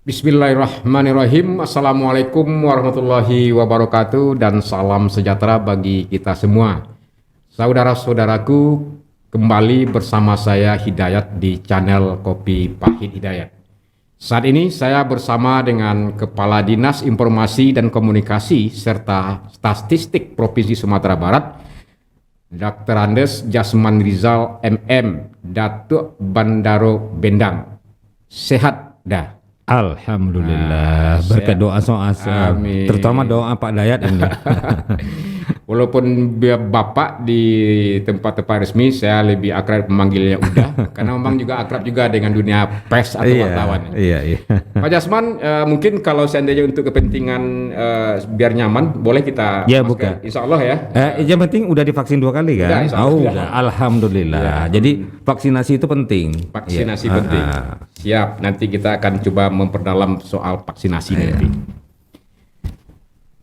Bismillahirrahmanirrahim. Assalamualaikum warahmatullahi wabarakatuh dan salam sejahtera bagi kita semua. Saudara-saudaraku, kembali bersama saya Hidayat di channel Kopi Pahit Hidayat. Saat ini saya bersama dengan Kepala Dinas Informasi dan Komunikasi serta Statistik Provinsi Sumatera Barat, Dr. Andes Jasman Rizal MM, Datuk Bandaro Bendang. Sehat dah? Alhamdulillah, berkat doa soal, terutama doa Pak Dayat ini. Walaupun Bapak di tempat-tempat resmi, saya lebih akrab memanggilnya Uda, karena memang juga akrab juga dengan dunia pers atau wartawan. Iya. Pak Jasman, mungkin kalau seandainya untuk kepentingan biar nyaman, boleh kita buka. Insya Allah ya. Yang penting udah divaksin 2 kali kan? Udah. Alhamdulillah. Ya. Jadi vaksinasi itu penting. Vaksinasi penting. Siap, nanti kita akan coba memperdalam soal vaksinasi nanti.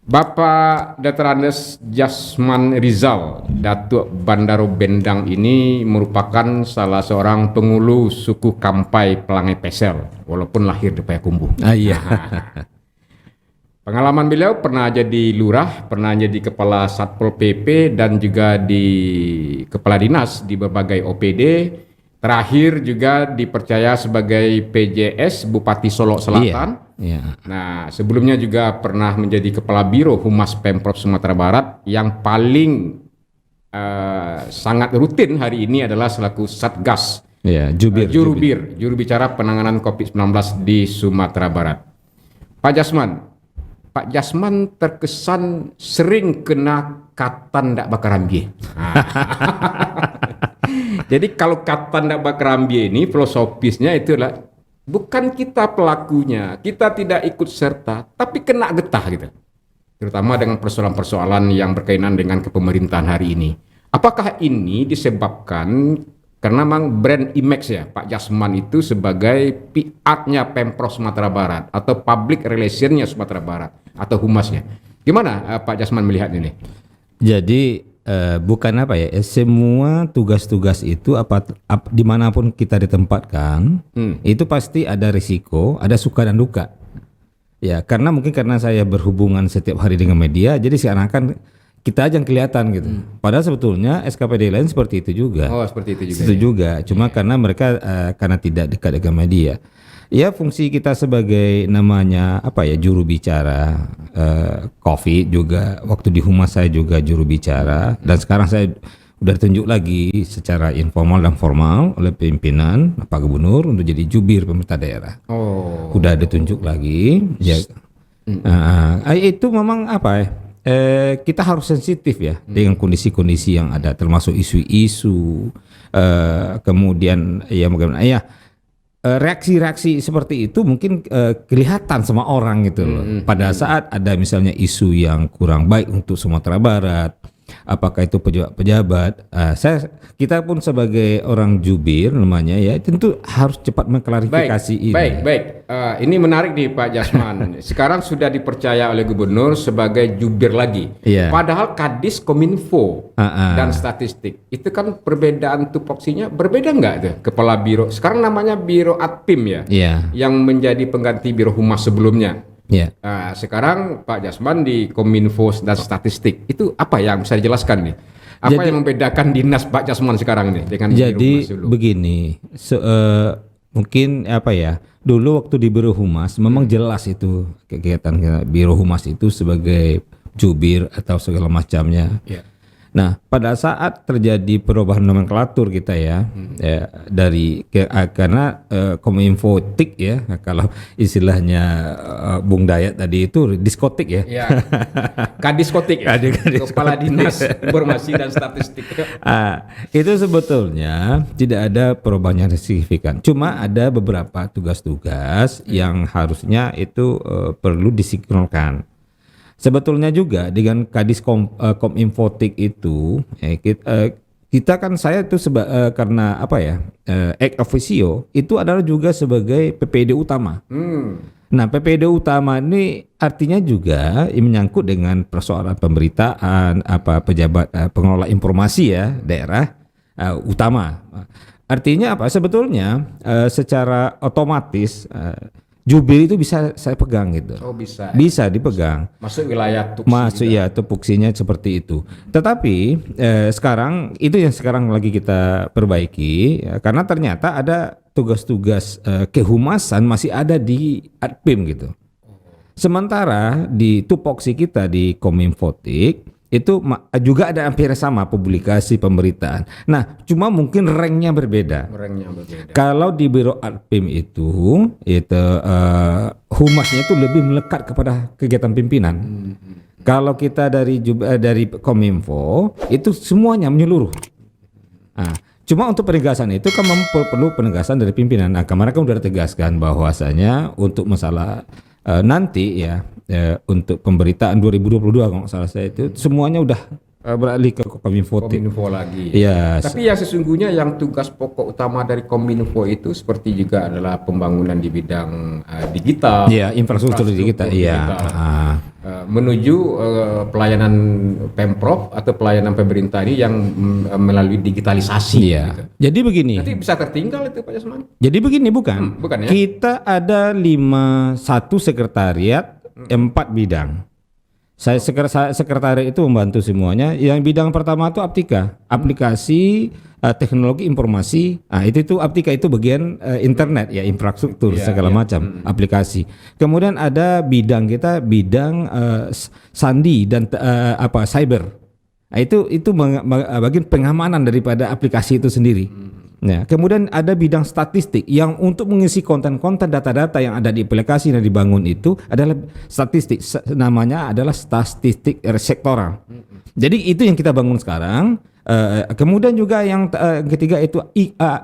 Bapak Dr. Andes Jasman Rizal, Datuk Bandaro Bendang ini merupakan salah seorang penghulu suku Kampai Pelangai Pesel, walaupun lahir di Payakumbuh. Iya. Pengalaman beliau pernah jadi lurah, pernah jadi kepala Satpol PP dan juga di kepala dinas di berbagai OPD. Terakhir juga dipercaya sebagai PJS Bupati Solok Selatan. Iya. Nah, sebelumnya juga pernah menjadi Kepala Biro Humas Pemprov Sumatera Barat, yang paling sangat rutin hari ini adalah selaku Satgas. Iya, juru bicara penanganan COVID-19 di Sumatera Barat. Pak Jasman terkesan sering kena katan ndak bakar ambie. Jadi kalau kata ndak bakar ambie ini filosofisnya itulah bukan kita pelakunya, kita tidak ikut serta, tapi kena getah gitu. Terutama dengan persoalan-persoalan yang berkaitan dengan kepemerintahan hari ini. Apakah ini disebabkan karena memang brand image ya Pak Jasman itu sebagai PR-nya Pemprov Sumatera Barat atau public relation-nya Sumatera Barat atau humasnya? Gimana Pak Jasman melihat ini? Jadi bukan apa ya, semua tugas-tugas itu dimanapun kita ditempatkan, itu pasti ada risiko, ada suka dan duka. Ya, karena saya berhubungan setiap hari dengan media, jadi seakan-akan kita aja yang kelihatan gitu. Padahal sebetulnya SKPD lain seperti itu juga. Oh, seperti itu juga. Itu juga, cuma karena mereka karena tidak dekat dengan media. Ya, fungsi kita sebagai namanya juru bicara COVID juga, waktu di Humas saya juga juru bicara, dan sekarang saya udah ditunjuk lagi secara informal dan formal oleh pimpinan Pak Gubernur untuk jadi jubir pemerintah daerah. Oh. Udah ditunjuk lagi. Ya. Itu memang kita harus sensitif ya dengan kondisi-kondisi yang ada, termasuk isu-isu, kemudian reaksi-reaksi seperti itu mungkin kelihatan sama orang gitu loh. Pada saat ada misalnya isu yang kurang baik untuk Sumatera Barat, apakah itu pejabat-pejabat, kita pun sebagai orang jubir namanya ya tentu harus cepat mengklarifikasi ini. Baik. Ini menarik nih Pak Jasman. Sekarang sudah dipercaya oleh Gubernur sebagai jubir lagi. Yeah. Padahal Kadis Kominfo dan Statistik itu kan perbedaan tupoksinya berbeda nggak tuh? Kepala Biro sekarang namanya Biro Adpim ya, yang menjadi pengganti Biro Humas sebelumnya. Sekarang Pak Jasman di Kominfo dan Statistik, itu apa yang bisa dijelaskan nih? Apa yang membedakan dinas Pak Jasman sekarang nih dengan Biro Humas dulu? Begini, mungkin dulu waktu di Biro Humas memang jelas itu kegiatan Biro Humas itu sebagai jubir atau segala macamnya. Nah, pada saat terjadi perubahan nomenklatur kita karena Kominfotik ya, kalau istilahnya Bung Dayat tadi itu diskotik ya. Kadiskotik ya. Kepala Dinas Informasi dan Statistik. Itu sebetulnya tidak ada perubahan yang signifikan. Cuma ada beberapa tugas-tugas yang harusnya itu perlu disinkronkan. Sebetulnya juga dengan Kadis Kominfotik itu kita kan saya itu karena ex officio itu adalah juga sebagai PPD utama. Nah, PPD utama ini artinya juga menyangkut dengan persoalan pemberitaan, pejabat pengelola informasi ya daerah utama. Artinya sebetulnya secara otomatis jubir itu bisa saya pegang gitu. Oh bisa. Bisa dipegang. Masuk wilayah tuksi. Masuk ya, tupoksinya seperti itu. Tetapi sekarang itu yang sekarang lagi kita perbaiki ya, karena ternyata ada tugas-tugas kehumasan masih ada di Adpim gitu. Sementara di tupoksi kita di Kominfotik itu juga ada hampir sama publikasi pemberitaan. Nah, cuma mungkin ranknya berbeda. Ranknya berbeda. Kalau di Biro Adpim itu humasnya itu lebih melekat kepada kegiatan pimpinan. Kalau kita dari Kominfo itu semuanya menyeluruh. Nah, cuma untuk penegasan itu kan perlu penegasan dari pimpinan. Nah, kemarin kan udah ditegaskan bahwasanya untuk masalah nanti ya untuk pemberitaan 2022 kalau nggak salah saya itu semuanya udah beralih ke Kominfo lagi. Ya. Tapi yang sesungguhnya yang tugas pokok utama dari Kominfo itu seperti juga adalah pembangunan di bidang digital. Iya, infrastruktur digital. Iya. Menuju pelayanan Pemprov atau pelayanan pemerintah ini yang melalui digitalisasi. Iya. Gitu. Jadi begini. Nanti bisa tertinggal itu Pak Jasman. Jadi begini bukan? Bukan ya? Kita ada 1 sekretariat, 4 bidang. Saya sekretariat itu membantu semuanya. Yang bidang pertama itu aplikasi teknologi informasi. Nah, itu Aptika itu bagian internet ya, infrastruktur segala macam aplikasi. Kemudian ada bidang kita bidang sandi dan cyber. Nah, itu bagian pengamanan daripada aplikasi itu sendiri. Nah, kemudian ada bidang statistik yang untuk mengisi konten-konten data-data yang ada di aplikasi yang dibangun itu adalah statistik, namanya adalah statistik sektoral. Jadi itu yang kita bangun sekarang. Kemudian juga yang ketiga itu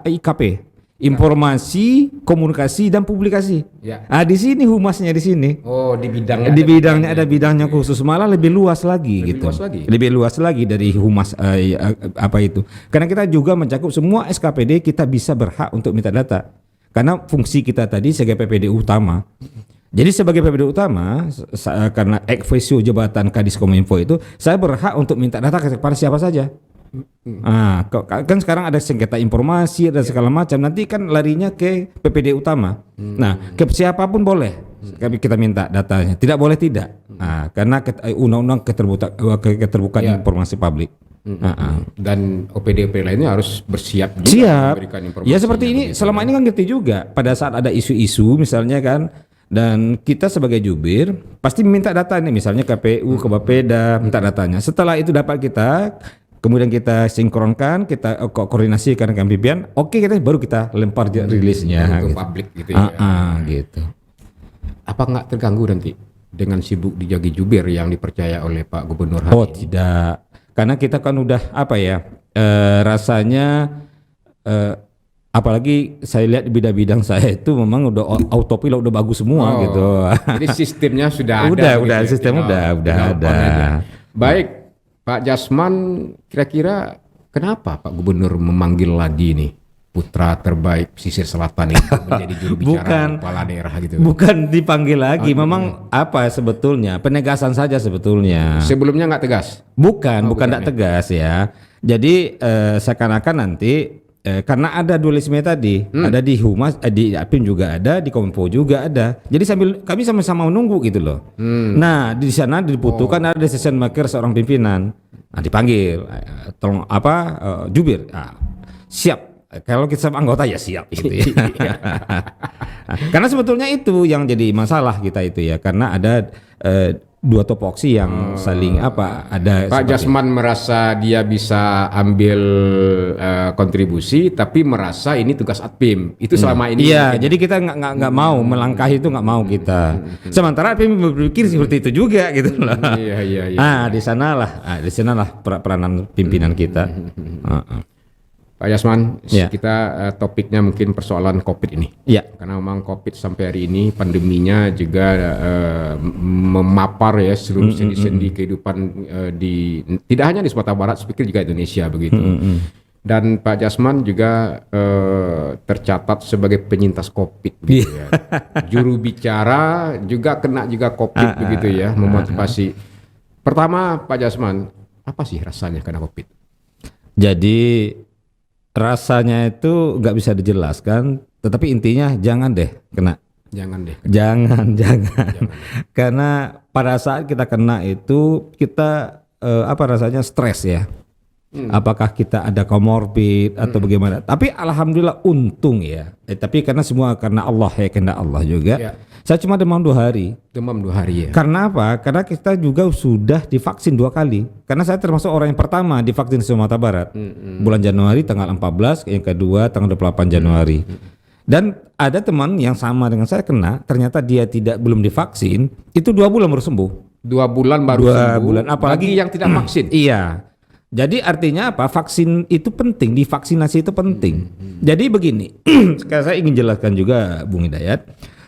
IKP, informasi, komunikasi dan publikasi. Ya. Di sini humasnya di sini. Oh, di bidangnya. Di bidangnya ada bidangnya khusus, malah lebih luas lagi gitu. Lebih luas lagi dari humas apa itu. Karena kita juga mencakup semua SKPD, kita bisa berhak untuk minta data. Karena fungsi kita tadi sebagai PPD utama. Jadi sebagai PPD utama, karena ex officio jabatan Kadis Kominfo itu, saya berhak untuk minta data kepada siapa saja. Kan sekarang ada sengketa informasi dan segala macam, nanti kan larinya ke PPD utama. Nah, ke siapapun boleh kita minta datanya, tidak boleh tidak. Karena undang-undang keterbukaan informasi publik. Dan OPD lainnya harus bersiap juga memberikan informasi. Ya seperti ini selama ini kan ngerti juga pada saat ada isu-isu misalnya kan, dan kita sebagai jubir pasti minta data nih, misalnya KPU, ke Bapeda minta datanya. Setelah itu dapat kita, kemudian kita sinkronkan, kita koordinasikan dengan pimpinan, kita baru kita lempar rilisnya ke gitu. publik gitu ya. Gitu. Apa nggak terganggu nanti dengan sibuk dijagi jubir yang dipercaya oleh Pak Gubernur hari Oh ini? tidak, karena kita kan udah rasanya apalagi saya lihat di bidang-bidang saya itu memang udah autopilot, udah bagus semua gitu. Jadi sistemnya sudah ada. Udah sistem udah ada. Baik. Pak Jasman, kira-kira kenapa Pak Gubernur memanggil lagi nih putra terbaik pesisir selatan itu menjadi juru bicara kepala daerah gitu? Bukan dipanggil lagi, memang sebetulnya penegasan saja sebetulnya. Sebelumnya nggak tegas? Bukan tidak tegas ya. Jadi seakan-akan nanti karena ada dualisme tadi, ada di Humas, di Apim juga ada, di Kominfo juga ada. Jadi kami sama-sama menunggu gitu loh. Nah, di sana dibutuhkan ada decision maker seorang pimpinan. Nah, dipanggil, tolong jubir. Siap. Kalau kita sama anggota ya siap gitu ya. Karena sebetulnya itu yang jadi masalah kita itu ya, karena ada dua topoksi yang saling ada. Pak Jasman merasa dia bisa ambil kontribusi, tapi merasa ini tugas Adpim. Itu selama ini. Iya, jadi kita nggak mau melangkahi itu, nggak mau kita. Sementara Adpim berpikir seperti itu juga gitu loh. Iya. Di sanalah peranan pimpinan kita. Pak Jasman, kita topiknya mungkin persoalan COVID ini. Iya. Karena memang COVID sampai hari ini pandeminya juga memapar ya seluruh sendi-sendi kehidupan tidak hanya di Sumatera Barat, saya pikir juga Indonesia begitu. Dan Pak Jasman juga tercatat sebagai penyintas COVID begitu ya. Juru bicara juga kena juga COVID begitu ya, memotivasi. Pertama Pak Jasman, apa sih rasanya kena COVID? Jadi rasanya itu nggak bisa dijelaskan, tetapi intinya jangan deh kena. Jangan deh. Jangan. Karena pada saat kita kena itu kita rasanya stres ya. Apakah kita ada komorbid atau bagaimana? Tapi alhamdulillah untung ya. Tapi karena semua karena Allah ya, kehendak Allah juga. Ya. Saya cuma demam 2 hari. Demam 2 hari ya. Karena apa? Karena kita juga sudah divaksin 2 kali. Karena saya termasuk orang yang pertama divaksin di Sumatera Barat. Bulan Januari tanggal 14, yang kedua tanggal 28 Januari. Dan ada teman yang sama dengan saya kena, ternyata dia belum divaksin, itu 2 bulan baru sembuh. 2 bulan baru 2 sembuh. bulan, apalagi bagi yang tidak vaksin. Iya. Jadi artinya apa? Vaksin itu penting, divaksinasi itu penting. Jadi begini, sekarang saya ingin jelaskan juga Bung Hidayat,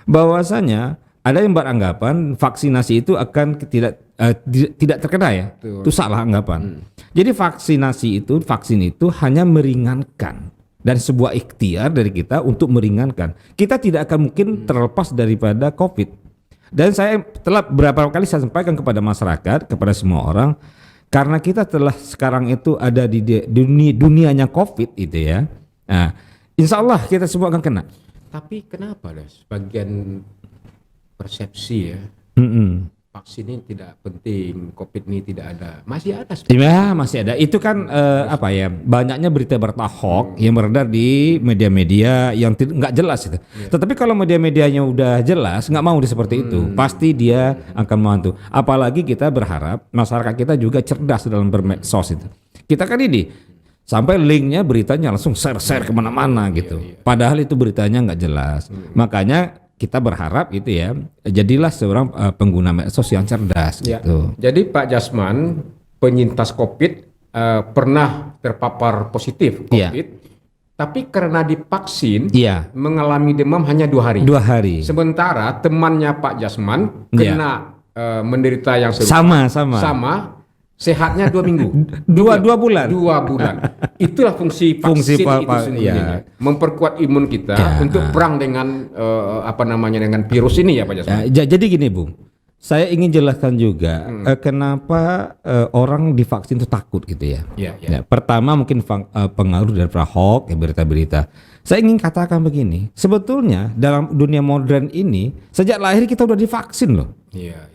bahwasanya ada yang beranggapan vaksinasi itu akan tidak terkena ya. Betul. Itu salah anggapan. Jadi vaksin itu hanya meringankan dan sebuah ikhtiar dari kita untuk meringankan. Kita tidak akan mungkin terlepas daripada COVID. Dan saya telah beberapa kali saya sampaikan kepada masyarakat, kepada semua orang, karena kita telah sekarang itu ada di dunianya COVID itu ya. Nah, insya Allah kita semua akan kena. Tapi kenapa deh sebagian persepsi ya vaksin ini tidak penting, COVID ini tidak ada, masih ada sebenarnya. Ya masih ada. Itu kan banyaknya berita-berita hoax yang beredar di media-media yang nggak jelas itu. Tetapi kalau media-medianya udah jelas, nggak mau seperti itu, pasti dia akan membantu. Apalagi kita berharap masyarakat kita juga cerdas dalam bermedsos itu. Kita kan ini sampai linknya beritanya langsung share kemana-mana gitu. Padahal itu beritanya nggak jelas. Makanya kita berharap itu ya, jadilah seorang pengguna medsos yang cerdas gitu. Jadi Pak Jasman, penyintas COVID pernah terpapar positif COVID, tapi karena divaksin mengalami demam hanya 2 hari. 2 hari. Sementara temannya Pak Jasman kena menderita yang serupa. Sama. Sehatnya 2 minggu, 2 bulan. 2 bulan. Itulah fungsi vaksin itu sendiri, memperkuat imun kita untuk perang dengan dengan virus ini ya Pak Jasman. Jadi gini Bung, saya ingin jelaskan juga kenapa orang divaksin itu takut gitu ya. Ya, pertama mungkin pengaruh dari hoax, berita-berita. Saya ingin katakan begini, sebetulnya dalam dunia modern ini sejak lahir kita udah divaksin loh. Iya.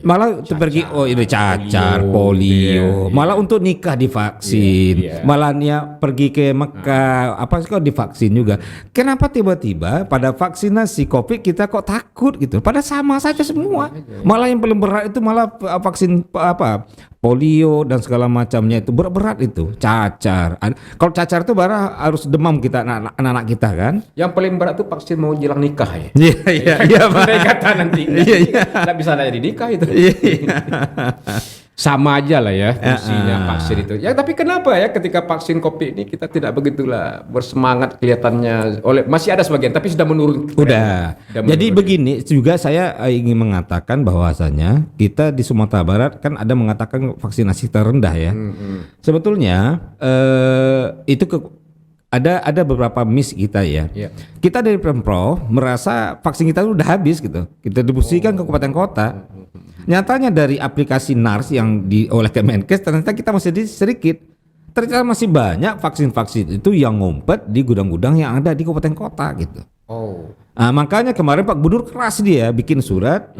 Malah pergi ini cacar, polio, malah untuk nikah divaksin, malah pergi ke Mekah, kok divaksin juga. Kenapa tiba-tiba pada vaksinasi COVID kita kok takut gitu? Pada sama saja semua. Malah yang paling berat itu malah vaksin polio dan segala macamnya itu berat itu, cacar. Kalau cacar itu harus demam kita anak-anak kita kan. Yang paling berat itu vaksin mau jelang nikah ya. Iya. Mereka kata nanti. Nggak bisa jadi nikah itu. Sama aja lah ya fungsinya vaksin itu. Ya tapi kenapa ya ketika vaksin COVID ini kita tidak begitulah bersemangat kelihatannya, masih ada sebagian tapi sudah menurun. Udah. Jadi begini juga saya ingin mengatakan bahwasanya kita di Sumatera Barat kan ada mengatakan vaksinasi terendah ya. Sebetulnya itu ada beberapa miss kita ya. Kita dari Pemprov merasa vaksin kita udah habis gitu. Kita distribusikan ke kabupaten kota. Nyatanya dari aplikasi NARS yang oleh Kemenkes ternyata kita masih sedikit. Ternyata masih banyak vaksin-vaksin itu yang ngumpet di gudang-gudang yang ada di kabupaten kota gitu. Nah, makanya kemarin Pak Gubernur keras dia bikin surat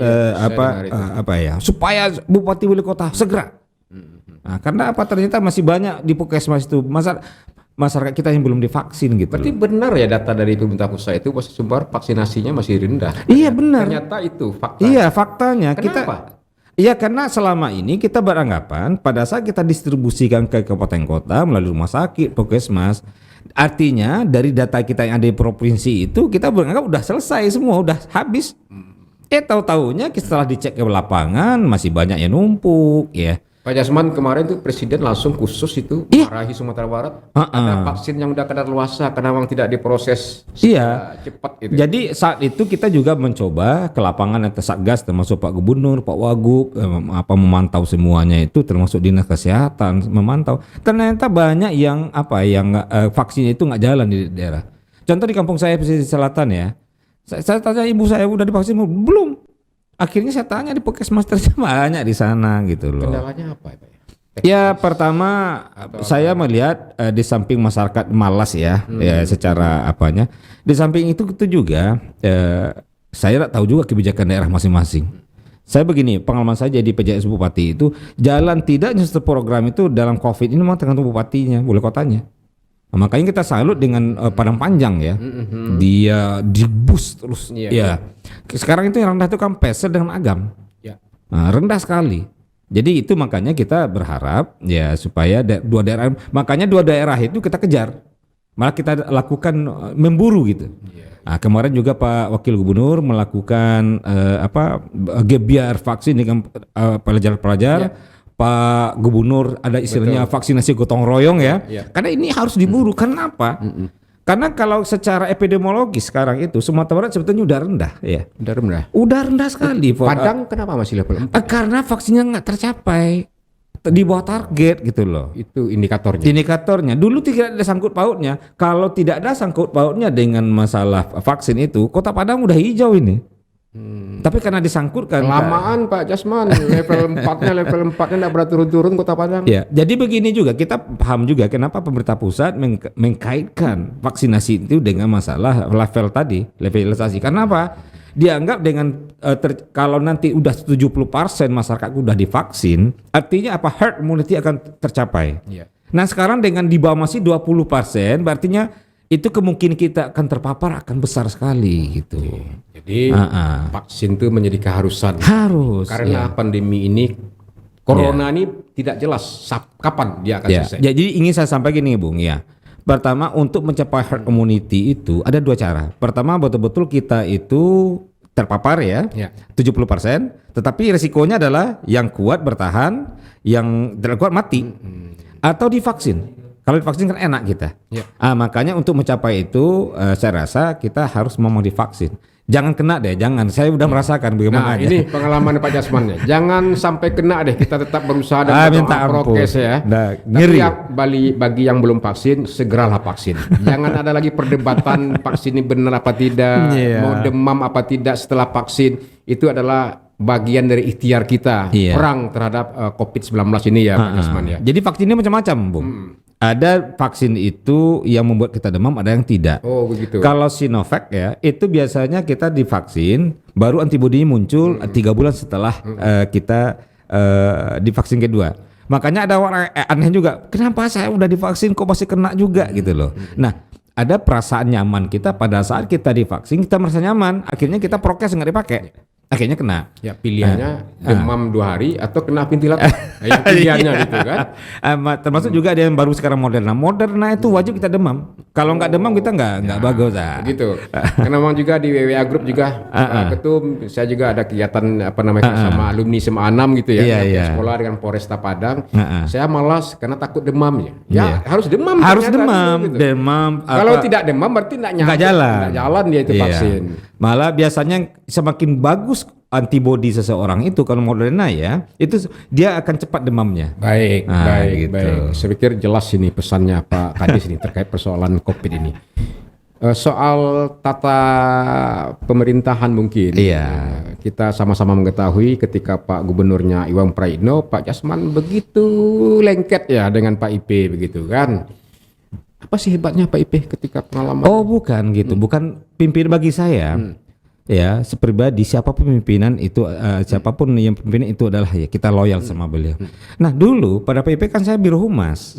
supaya Bupati Wali Kota segera. Nah, karena ternyata masih banyak di puskesmas itu masyarakat kita yang belum divaksin gitu. Berarti benar ya data dari pemerintah pusat itu sumber vaksinasinya masih rendah. Iya benar. Ternyata itu fakta. Iya faktanya. Kenapa? Iya karena selama ini kita beranggapan pada saat kita distribusikan ke kabupaten kota melalui rumah sakit, puskesmas, artinya dari data kita yang ada di provinsi itu kita beranggap udah selesai semua, udah habis. Tahu-taunya setelah dicek ke lapangan masih banyak yang numpuk ya. Pak Jasman kemarin tuh presiden langsung khusus itu marahi Sumatera Barat. Ada vaksin yang udah kadaluarsa karena memang tidak diproses cepat gitu. Jadi saat itu kita juga mencoba ke lapangan atau Satgas termasuk Pak Gubernur, Pak Wagub memantau semuanya itu termasuk Dinas Kesehatan memantau. Ternyata banyak yang vaksin itu nggak jalan di daerah. Contoh di kampung saya pesisir selatan ya. Saya tanya ibu saya udah divaksin belum? Akhirnya saya tanya di puskesmas banyak di sana gitu loh. Kendalanya apa Pak? Ya pertama saya melihat di samping masyarakat malas ya secara di samping itu juga saya tak tahu juga kebijakan daerah masing-masing. Saya begini, pengalaman saya jadi PJS Bupati itu jalan tidaknya satu program itu dalam COVID ini memang tergantung bupatinya, boleh kotanya. Nah, makanya kita salut dengan Padang Panjang ya, dia di boost terus. Iya. Ya, sekarang itu yang rendah itu kan Pesel dengan Agam, Ya. nah, rendah sekali. Jadi itu makanya kita berharap ya supaya dua daerah, makanya dua daerah itu kita kejar, malah kita lakukan memburu gitu. Nah, kemarin juga Pak Wakil Gubernur melakukan gebiar vaksin dengan pelajar-pelajar. Pak Gubernur ada istilahnya vaksinasi gotong royong ya. Karena ini harus diburu. Kenapa? Karena kalau secara epidemiologis sekarang itu Sumatera Barat sebetulnya udah rendah ya. Udah rendah. Udah rendah sekali. Padang kenapa masih level 4? Karena vaksinnya nggak tercapai. Di bawah target gitu loh. Itu indikatornya. Indikatornya dulu tidak ada sangkut pautnya. Kalau tidak ada sangkut pautnya dengan masalah vaksin itu, Kota Padang udah hijau ini. Tapi karena disangkutkan Kelamaan Pak Jasman, level 4-nya enggak berat turun-turun Kota Padang. ya, jadi begini juga kita paham juga kenapa pemerintah pusat mengkaitkan vaksinasi itu dengan masalah level tadi, levelisasi. Karena apa? Dianggap dengan kalau nanti udah 70% masyarakat udah divaksin, artinya apa, herd immunity akan tercapai. Iya. Nah, sekarang dengan di bawah masih 20%, artinya itu kemungkinan kita akan terpapar akan besar sekali gitu. Jadi vaksin itu menjadi keharusan. Harus. Karena pandemi ini corona ini tidak jelas kapan dia akan selesai. Jadi ingin saya sampaikan gini, Bung ya. Pertama, untuk mencapai herd immunity itu ada dua cara. Pertama, betul-betul kita itu terpapar ya, 70%, tetapi resikonya adalah yang kuat bertahan, yang tidak kuat mati, atau divaksin. Kalau divaksin kan enak kita. Makanya untuk mencapai itu, saya rasa kita harus mau divaksin. Jangan kena deh, jangan. Saya udah merasakan bagaimana. Nah, ini pengalaman Pak Jasman ya. Jangan sampai kena deh. Kita tetap berusaha dan minta prokes ya. Ngeri. Tapi bagi yang belum vaksin, segeralah vaksin. Jangan ada lagi perdebatan vaksin ini benar apa tidak, mau demam apa tidak setelah vaksin. Itu adalah bagian dari ikhtiar kita perang terhadap COVID-19 ini ya Pak Jasman ya. Jadi vaksinnya macam-macam, Bung. Ada vaksin itu yang membuat kita demam, ada yang tidak. Oh begitu. Kalau Sinovac ya, itu biasanya kita divaksin, baru antibodinya muncul 3 bulan setelah kita divaksin kedua. Makanya ada orang aneh juga, kenapa saya udah divaksin kok masih kena juga gitu loh. Nah, ada perasaan nyaman kita pada saat kita divaksin, kita merasa nyaman, akhirnya kita prokes nggak dipakai. Akhirnya kena. Ya pilihannya demam 2 hari atau kena ventilator. Yang pilihannya gitu kan. Termasuk juga ada yang baru sekarang Moderna. Moderna itu wajib kita demam. Kalau nggak demam kita nggak bagus. Gitu. Karena memang juga di WWA Group juga ketum saya juga ada kegiatan sama alumni SMA 6 gitu ya. Sekolah dengan Polresta Padang. Saya malas karena takut demam ya. Harus demam. Harus demam. Gitu. Demam. Kalau tidak demam berarti nggak jalan. Nggak jalan dia itu vaksin. Malah biasanya semakin bagus antibodi seseorang itu kalau Moderna ya, itu dia akan cepat demamnya. Baik. Saya pikir jelas ini pesannya Pak Kadis ini terkait persoalan COVID ini. Soal tata pemerintahan mungkin. Kita sama-sama mengetahui ketika Pak Gubernurnya Iwan Praitno, Pak Jasman begitu lengket ya dengan Pak IP begitu kan. Apa sih hebatnya Pak IP ketika pengalaman? Oh bukan gitu, bukan pimpinan bagi saya. Ya, sepribadi siapapun pimpinan itu, siapapun yang pimpinan itu adalah ya kita loyal sama beliau. Nah dulu pada PIP kan saya biro humas.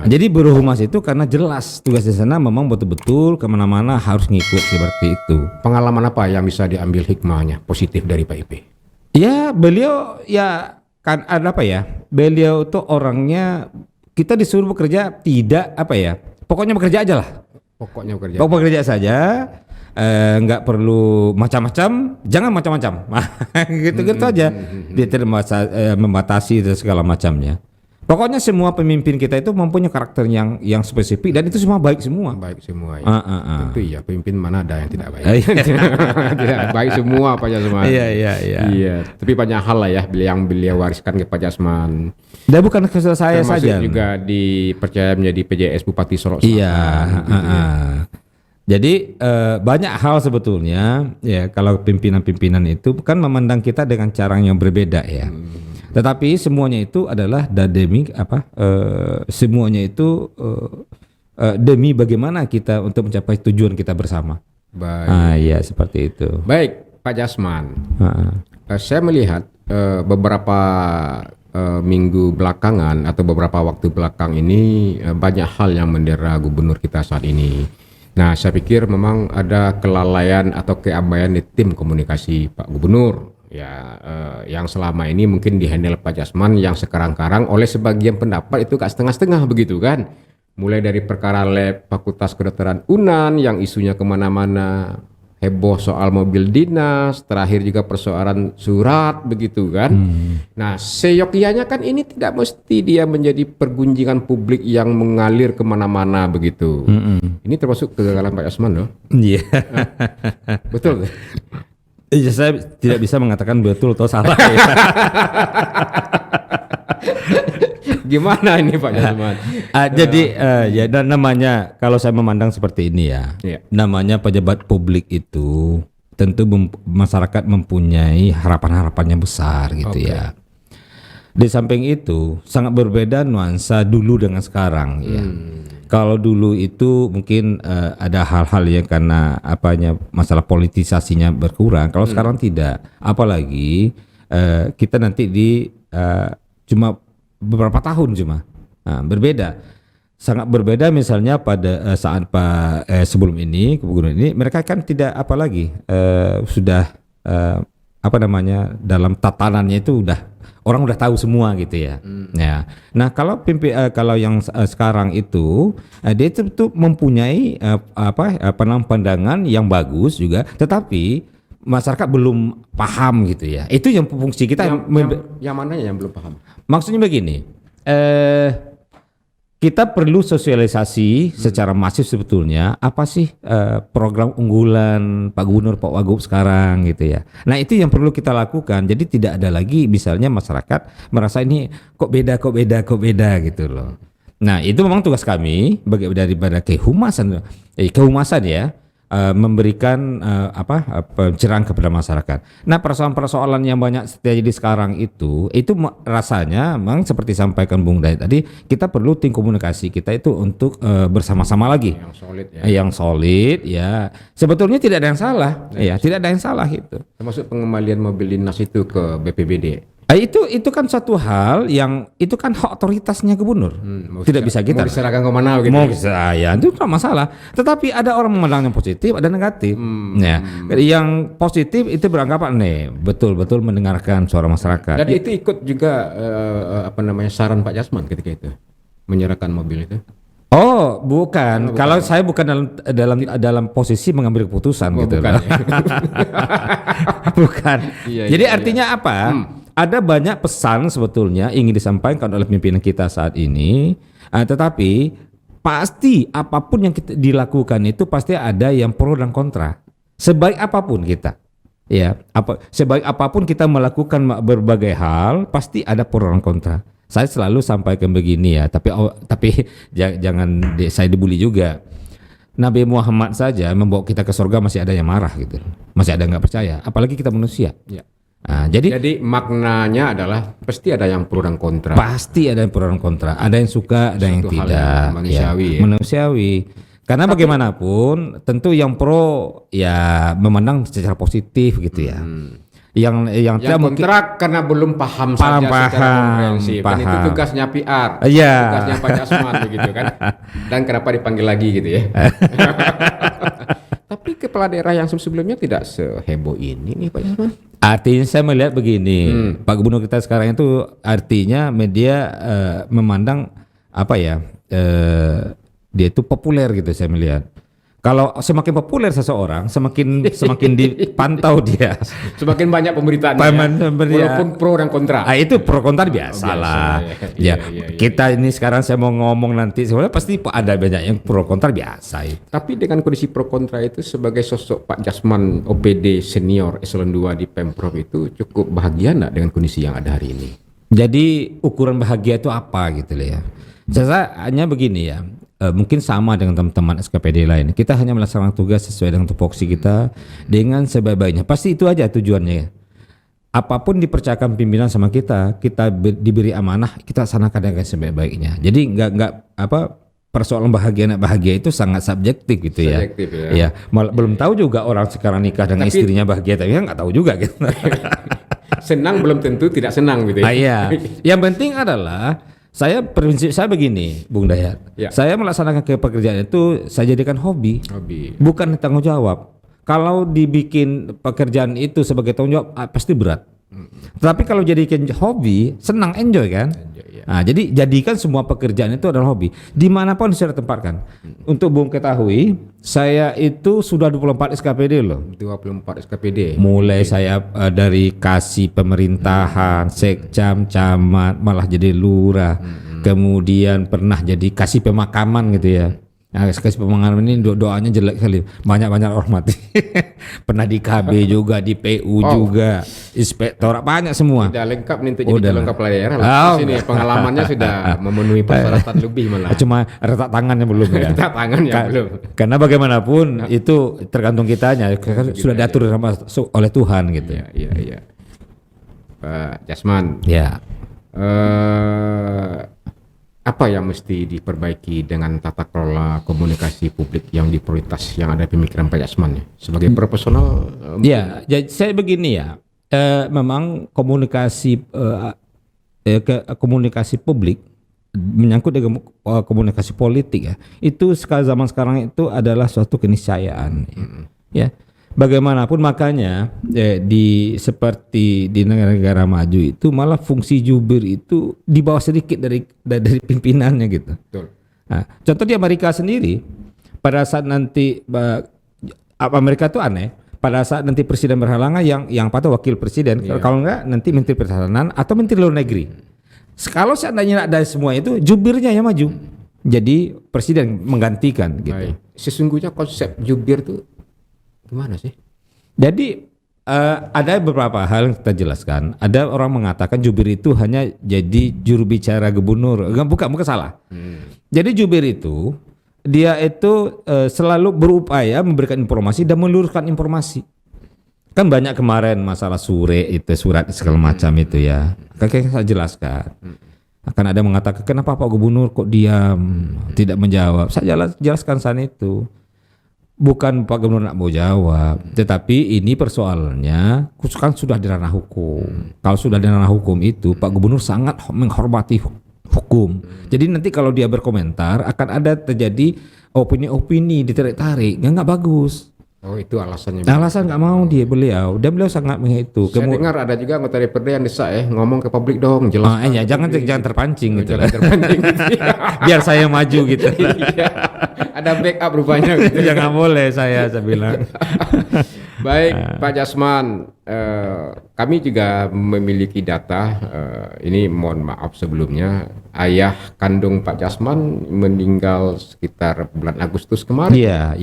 Jadi biro humas itu karena jelas tugas di sana memang betul-betul kemana-mana harus ngikut seperti itu. Pengalaman apa yang bisa diambil hikmahnya positif dari Pak IP? Ya beliau ya kan ada apa ya? Beliau tuh orangnya kita disuruh bekerja tidak apa ya? Pokoknya bekerja aja lah. Pokoknya bekerja. Pokoknya bekerja saja. Nggak perlu macam-macam, jangan macam-macam, gitu-gitu aja. Dia tidak membatasi segala macamnya. Pokoknya semua pemimpin kita itu mempunyai karakter yang spesifik dan itu semua baik semua. Baik semua. Ya. Tentu ya, pemimpin mana ada yang tidak baik? Tidak baik semua Pak Jasman. Iya. Tapi banyak hal lah ya yang beliau wariskan ke Pak Jasman. Dan bukan ke saya termasuk saja. Juga dipercaya menjadi PJS Bupati Sorong. Iya. Jadi banyak hal sebetulnya ya kalau pimpinan-pimpinan itu kan memandang kita dengan cara yang berbeda ya. Tetapi semuanya itu adalah demi semuanya itu demi bagaimana kita untuk mencapai tujuan kita bersama. Baik. Ya seperti itu. Baik, Pak Jasman. Ah, Saya melihat beberapa minggu belakangan atau beberapa waktu belakang ini banyak hal yang mendera gubernur kita saat ini. Nah, saya pikir memang ada kelalaian atau keabaian di tim komunikasi Pak Gubernur. Ya, yang selama ini mungkin dihandle Pak Jasman, yang sekarang-karang oleh sebagian pendapat itu setengah-setengah begitu kan. Mulai dari perkara lab Fakultas Kedokteran UNAN yang isunya kemana-mana, heboh soal mobil dinas, terakhir juga persoalan surat begitu kan. Nah, seyogyanya kan ini tidak mesti dia menjadi pergunjingan publik yang mengalir kemana-mana begitu. Ini termasuk kegagalan Pak Jasman loh. Iya. Betul. Iya, saya tidak bisa mengatakan betul atau salah. Ya. Gimana ini Pak Jasman? Jadi ya, dan namanya kalau saya memandang seperti ini ya, Iya. namanya pejabat publik itu tentu masyarakat mempunyai harapan-harapan yang besar gitu Oke. ya. Di samping itu sangat berbeda nuansa dulu dengan sekarang ya. Kalau dulu itu mungkin ada hal-hal yang karena masalah politisasinya berkurang. Kalau sekarang tidak, apalagi kita nanti cuma beberapa tahun cuma. Nah, berbeda. Sangat berbeda misalnya pada saat sebelum ini gubernur ini mereka kan tidak sudah dalam tatanannya itu orang udah tahu semua gitu ya. Ya. Nah, kalau yang sekarang itu dia itu mempunyai pandangan yang bagus juga, tetapi masyarakat belum paham gitu ya. Itu yang fungsi kita. Yang mana yang belum paham? Maksudnya begini, kita perlu sosialisasi secara masif sebetulnya apa sih program unggulan Pak Gubernur, Pak Wagub sekarang gitu ya. Nah, itu yang perlu kita lakukan. Jadi tidak ada lagi misalnya masyarakat merasa ini kok beda gitu loh. Nah, itu memang tugas kami daripada kehumasan ya. Memberikan pencerahan kepada masyarakat. Nah, persoalan-persoalan yang banyak terjadi sekarang itu rasanya memang seperti sampaikan Bung Dayat tadi, kita perlu tim komunikasi kita itu untuk bersama-sama lagi. Yang solid ya. Yang solid ya. Sebetulnya tidak ada yang salah, tidak ada yang salah itu. Termasuk pengembalian mobil dinas itu ke BPBD. Itu kan satu hal yang itu kan hak otoritasnya gubernur. Tidak bisa kita. Mau diserahkan ke mana gitu. Mau saya itu tidak masalah. Tetapi ada orang memandang yang positif, ada negatif. Ya, yang positif itu beranggapan betul-betul mendengarkan suara masyarakat. Dan itu ikut juga saran Pak Jasman ketika itu menyerahkan mobil itu. Oh, bukan. Kalau saya bukan dalam posisi mengambil keputusan gitu. Bukan. Ya. Bukan. Iya, Jadi iya, artinya apa? Ada banyak pesan sebetulnya ingin disampaikan oleh pimpinan kita saat ini, tetapi pasti apapun yang kita dilakukan itu pasti ada yang pro dan kontra. Sebaik apapun kita, sebaik apapun kita melakukan berbagai hal, pasti ada pro dan kontra. Saya selalu sampaikan begini ya, tapi jangan saya dibully juga. Nabi Muhammad saja membawa kita ke surga masih ada yang marah gitu, masih ada yang nggak percaya, apalagi kita manusia. Ya. Nah, jadi maknanya adalah pasti ada yang pro dan kontra. pasti ada yang pro dan kontra, ada yang suka, ada yang Suatu hal tidak. yang manusiawi, ya. Manusiawi. Karena bagaimanapun tentu yang pro ya memandang secara positif gitu ya. Yang tidak mungkin kontrak karena belum paham saja secara komprehensif. Dan itu paham. tugasnya PR, Iya. tugasnya Pak Jasman begitu kan. Dan kenapa dipanggil lagi gitu ya. Tapi kepala daerah yang sebelumnya tidak seheboh ini nih Pak Jasman. Artinya saya melihat begini, Pak Gubernur kita sekarang itu artinya media memandang dia itu populer gitu saya melihat. Kalau semakin populer seseorang, semakin dipantau dia. Semakin banyak pemberitaan. Walaupun pro dan kontra. Itu pro kontra biasa lah. Iya, Kita ini sekarang saya mau ngomong nanti sebenarnya pasti ada banyak yang pro kontra biasa itu. Tapi dengan kondisi pro kontra itu sebagai sosok Pak Jasman OPD senior eselon 2 di Pemprov itu cukup bahagia enggak dengan kondisi yang ada hari ini? Jadi ukuran bahagia itu apa gitu loh ya. Saya hanya begini ya. Mungkin sama dengan teman-teman SKPD lain. Kita hanya melaksanakan tugas sesuai dengan tupoksi kita dengan sebaik-baiknya. Pasti itu aja tujuannya. Apapun dipercayakan pimpinan sama kita diberi amanah, kita laksanakan dengan sebaik-baiknya. Jadi persoalan bahagia anak bahagia itu sangat subjektif gitu ya. Subjektif, ya. Ya, belum tahu juga orang sekarang nikah dengan Tapi- istrinya bahagia, tapi nggak tahu juga gitu. Senang belum tentu tidak senang gitu ya. Iya. Yang penting adalah prinsip saya begini, Bung Dayat. Ya. Saya melaksanakan pekerjaan itu saya jadikan hobi, Hobi. bukan tanggung jawab. Kalau dibikin pekerjaan itu sebagai tanggung jawab, pasti berat. Tapi kalau jadikan hobi, senang, enjoy kan? Enjoy, ya. Nah, jadi jadikan semua pekerjaan itu adalah hobi, dimanapun saya tempatkan. Untuk Bung ketahui, saya itu sudah 24 SKPD loh. 24 SKPD. Mulai saya dari kasih pemerintahan, sekcam, camat, malah jadi lurah. Kemudian pernah jadi kasih pemakaman gitu ya. Nah, kasih pemakaman ini doanya jelek sekali. Banyak-banyak hormati. Pernah di KB juga, di PU juga, inspektorat, banyak semua. Sudah lengkap nih untuk Udah jadi calon lah. kepala daerah. Oh, Sini pengalamannya sudah memenuhi persyaratan lebih malah. Cuma retak tangannya belum ya. Retak tangannya belum. Karena bagaimanapun itu tergantung kitanya. Sudah diatur oleh Tuhan gitu. Iya, iya, iya. Pak Jasman, Ya. apa yang mesti diperbaiki dengan tata kelola komunikasi publik yang diprioritas yang ada di pemikiran Pak Jasman ya? Sebagai profesional, Ya, jadi saya begini ya. Memang komunikasi komunikasi publik menyangkut dengan komunikasi politik ya. Itu zaman sekarang itu adalah suatu keniscayaan. Ya. Bagaimanapun makanya seperti di negara-negara maju itu malah fungsi jubir itu di bawah sedikit dari pimpinannya gitu. betul. Nah, contoh di Amerika sendiri pada saat nanti Amerika itu aneh. Pada saat nanti presiden berhalangan yang patuh wakil presiden, kalau enggak nanti menteri pertahanan atau menteri luar negeri. Kalau seandainya ada semua itu jubirnya yang maju. Jadi presiden menggantikan gitu. Baik. Sesungguhnya konsep jubir itu gimana sih? Jadi ada beberapa hal yang kita jelaskan. Ada orang mengatakan jubir itu hanya jadi juru bicara gubernur. Bukan salah. Jadi jubir itu dia itu selalu berupaya memberikan informasi dan meluruskan informasi. Kan banyak kemarin masalah surat segala macam itu ya. Kakek saya jelaskan. Akan ada mengatakan kenapa Pak Gubernur kok diam, tidak menjawab. Saya jelaskan sana itu. Bukan Pak Gubernur nak mau jawab, tetapi ini persoalannya kan sudah di ranah hukum. Kalau sudah di ranah hukum itu Pak Gubernur sangat menghormati hukum. Jadi nanti kalau dia berkomentar akan ada terjadi opini-opini ditarik-tarik, nggak bagus. Oh, itu alasannya. Alasan nggak mau beliau dan beliau sangat menghitung. Saya dengar ada juga anggota DPRD yang desak ngomong ke publik dong, jelas. Ya jangan terpancing gitu lah. Jangan terpancing. Biar saya maju gitu. Iya. Ada backup rupanya gitu. Jangan boleh saya bilang. Baik, Pak Jasman, kami juga memiliki data. Ini mohon maaf sebelumnya, ayah kandung Pak Jasman meninggal sekitar bulan Agustus kemarin Iya.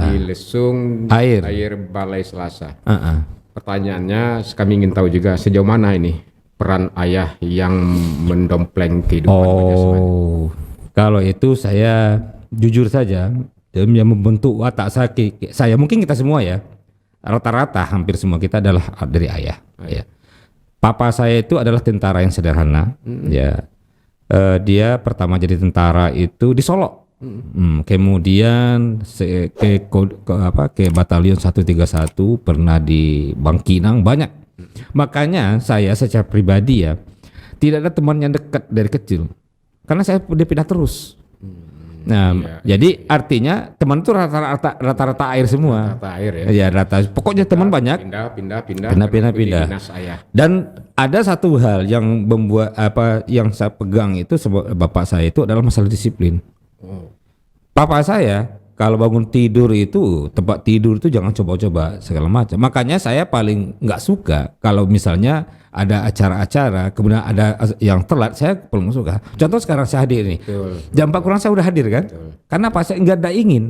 di Lesung Air Balai Selasa. Pertanyaannya, kami ingin tahu juga sejauh mana ini peran ayah yang mendompleng kehidupan Pak Jasman. Kalau itu saya jujur saja, yang membentuk watak saya mungkin kita semua ya. Rata-rata hampir semua kita adalah dari ayah. Ya. Papa saya itu adalah tentara yang sederhana. Ya, dia pertama jadi tentara itu di Solo. Kemudian ke batalion 131, pernah di Bangkinang, banyak. Makanya saya secara pribadi ya tidak ada teman yang dekat dari kecil. Karena saya dia pindah terus. Nah, jadi artinya teman itu rata-rata air semua. Rata air ya. Ya rata. Pokoknya teman banyak. Pindah. Dinas ayah. Dan ada satu hal yang membuat yang saya pegang itu bapak saya itu adalah masalah disiplin. Papa saya kalau bangun tidur itu tempat tidur itu jangan coba-coba segala macam. Makanya saya paling nggak suka kalau misalnya ada acara-acara kemudian ada yang telat, saya paling suka. Contoh sekarang saya hadir nih. Betul. Jam 4 kurang saya udah hadir kan? Betul. Karena apa? Saya nggak ada ingin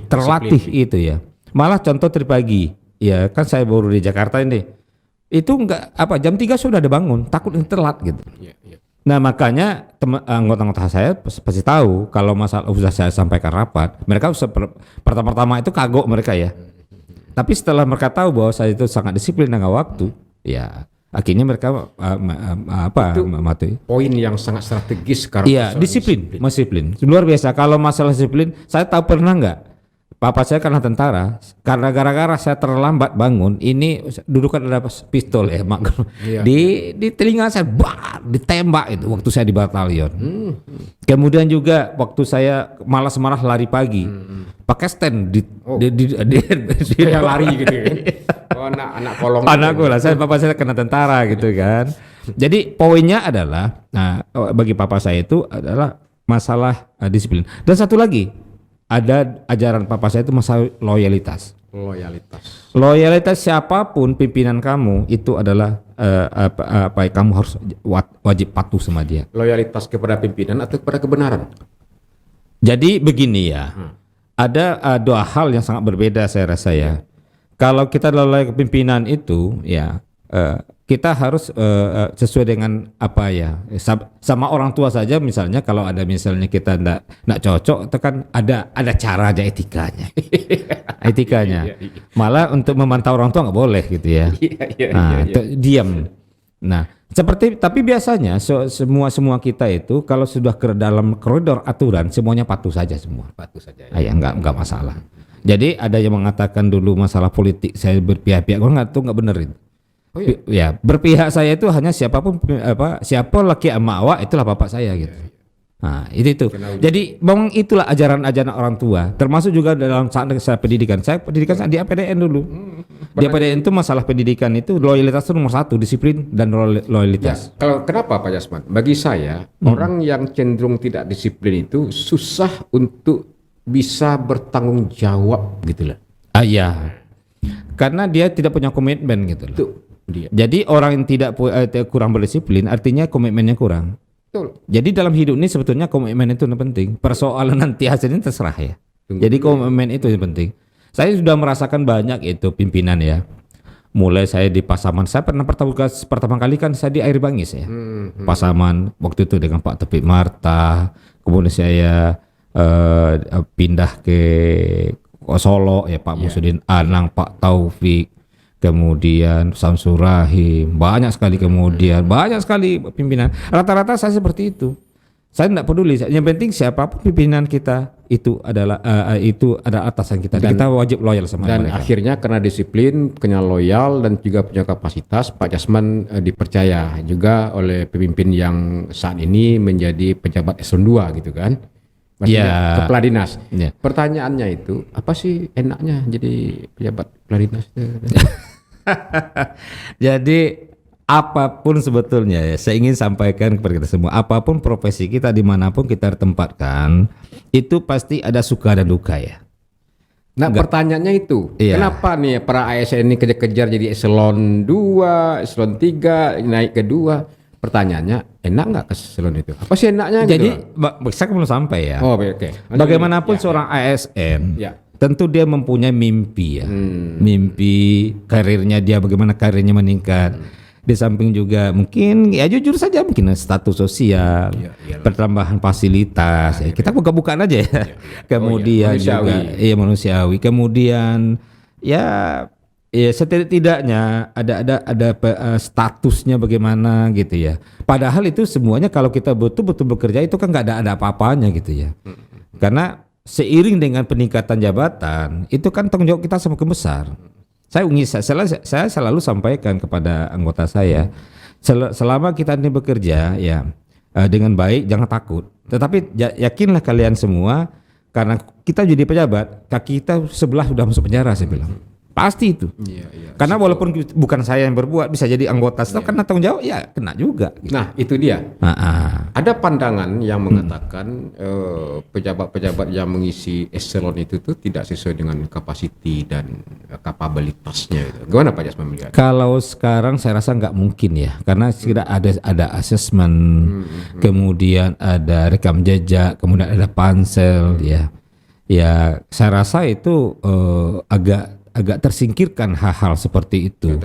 terlatih itu ya. Malah contoh tadi pagi, ya kan saya baru di Jakarta ini. Itu nggak jam 3 sudah ada bangun, takut telat gitu. Iya. Nah makanya anggota-anggota saya pasti tahu kalau masalah sudah saya sampaikan rapat, mereka pertama-tama itu kagok mereka ya. Tapi setelah mereka tahu bahwa saya itu sangat disiplin dengan waktu, ya Akhirnya mereka mati. Poin yang sangat strategis sekarang. Iya, disiplin. Luar biasa. Kalau masalah disiplin, saya tahu pernah nggak? Papa saya karena tentara, karena gara-gara saya terlambat bangun, ini dulu kan ada pistol ya, mak. Iya. Di telinga saya, ditembak itu waktu saya di batalion. Kemudian juga waktu saya malas-malas lari pagi, pakai stand Dia lari gitu kan. Oh, anak kolong. Anakku lah, papa saya kena tentara gitu kan. Jadi poinnya adalah, nah bagi papa saya itu adalah masalah disiplin. Dan satu lagi, ada ajaran papa saya itu masalah loyalitas. Loyalitas siapapun pimpinan kamu itu adalah kamu harus wajib patuh sama dia. Loyalitas kepada pimpinan atau kepada kebenaran? Jadi begini ya, ada dua hal yang sangat berbeda saya rasa ya. Kalau kita loyal ke pimpinan itu ya kita harus sesuai dengan apa ya, sama orang tua saja misalnya, kalau ada misalnya kita ndak cocok itu kan ada cara aja etikanya. Malah untuk memantau orang tua nggak boleh gitu ya. Diam. Nah, tapi biasanya semua kita itu kalau sudah ke dalam koridor aturan semuanya patuh saja semua. Ya nggak masalah. Jadi ada yang mengatakan dulu masalah politik saya berpihak-pihak, nggak benar itu. Oh, iya? Ya, berpihak saya itu hanya siapa laki emak awak itulah bapak saya gitu. Nah, itu. Jadi memang itulah ajaran-ajaran orang tua, termasuk juga dalam saat saya pendidikan. Saya pendidikan di APDN dulu. Di APDN itu masalah pendidikan itu loyalitas itu nomor 1, disiplin dan loyalitas. Ya, kenapa Pak Jasman? Bagi saya orang yang cenderung tidak disiplin itu susah untuk bisa bertanggung jawab gitu loh. Iya. Karena dia tidak punya komitmen gitu loh. Dia. Jadi orang yang tidak kurang berdisiplin artinya komitmennya kurang. Betul. Jadi dalam hidup ini sebetulnya komitmen itu yang penting. Persoalan nanti hasilnya terserah ya. Jadi komitmen itu yang penting. Saya sudah merasakan banyak itu pimpinan ya. Mulai saya di Pasaman, saya pernah pertama kali kan saya di Air Bangis ya. Pasaman waktu itu dengan Pak Tepik Marta. Kemudian saya pindah ke Solo ya, Pak Musudin Anang, Pak Taufik, kemudian Samsul Rahim, banyak sekali pimpinan. Rata-rata saya seperti itu. Saya tidak peduli. Yang penting siapapun pimpinan kita itu adalah atasan kita. Kita wajib loyal sama mereka. Dan akhirnya karena disiplin, kena loyal dan juga punya kapasitas, Pak Jasman dipercaya juga oleh pemimpin yang saat ini menjadi pejabat eselon 2 gitu kan. Ya. Kepala dinas. Ya. Pertanyaannya itu apa sih enaknya jadi pejabat kepala dinas? Jadi apapun sebetulnya ya, saya ingin sampaikan kepada kita semua, apapun profesi kita dimanapun kita ditempatkan itu pasti ada suka dan duka ya. Nah pertanyaannya itu, kenapa nih para ASN ini kejar-kejar jadi eselon 2, eselon 3, naik ke 2? Pertanyaannya, enak nggak ke eselon itu? Apa sih enaknya? Jadi gitu? saya belum sampai ya. Oh, oke. Bagaimanapun seorang ASN, tentu dia mempunyai mimpi ya. Mimpi karirnya dia, bagaimana karirnya meningkat. Di samping juga mungkin ya jujur saja mungkin status sosial, pertambahan fasilitas. Kita buka-bukaan aja ya. Kemudian juga manusiawi. Kemudian ya setidak-tidaknya ada statusnya bagaimana gitu ya. Padahal itu semuanya kalau kita betul-betul bekerja itu kan nggak ada apa-apanya gitu ya. Karena seiring dengan peningkatan jabatan itu kan tanggung jawab kita semakin besar. Saya selalu sampaikan kepada anggota saya, selama kita ini bekerja ya dengan baik jangan takut. Tetapi yakinlah kalian semua, karena kita jadi pejabat, kaki kita sebelah sudah masuk penjara saya bilang. Pasti itu. Karena walaupun bukan saya yang berbuat, bisa jadi anggota staf karena tanggung jawab ya kena juga. Gitu. Nah itu dia. Ada pandangan yang mengatakan pejabat-pejabat yang mengisi eselon itu tuh tidak sesuai dengan kapasiti dan kapabilitasnya. Gitu. Gimana Pak Jasman melihat? Kalau sekarang saya rasa nggak mungkin ya, karena sudah ada asesmen, kemudian ada rekam jejak, kemudian ada pansel ya. Ya saya rasa itu agak tersingkirkan hal-hal seperti itu.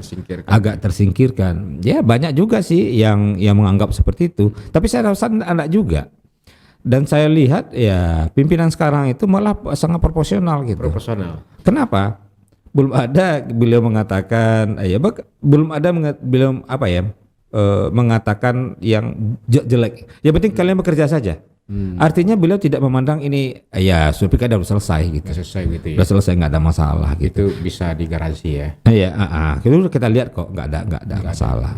Agak tersingkirkan. Ya banyak juga sih yang menganggap seperti itu. Tapi saya rasa anak juga. Dan saya lihat ya pimpinan sekarang itu malah sangat proporsional gitu. Proporsional. Kenapa? belum ada beliau mengatakan belum ada belum apa ya mengatakan yang jelek. Yang penting kalian bekerja saja. Artinya beliau tidak memandang ini ya sudah pilkada udah selesai gitu. Nggak selesai gitu ya. Udah selesai, nggak ada masalah gitu. Itu bisa digaransi ya. Iya, kita lihat kok nggak ada masalah.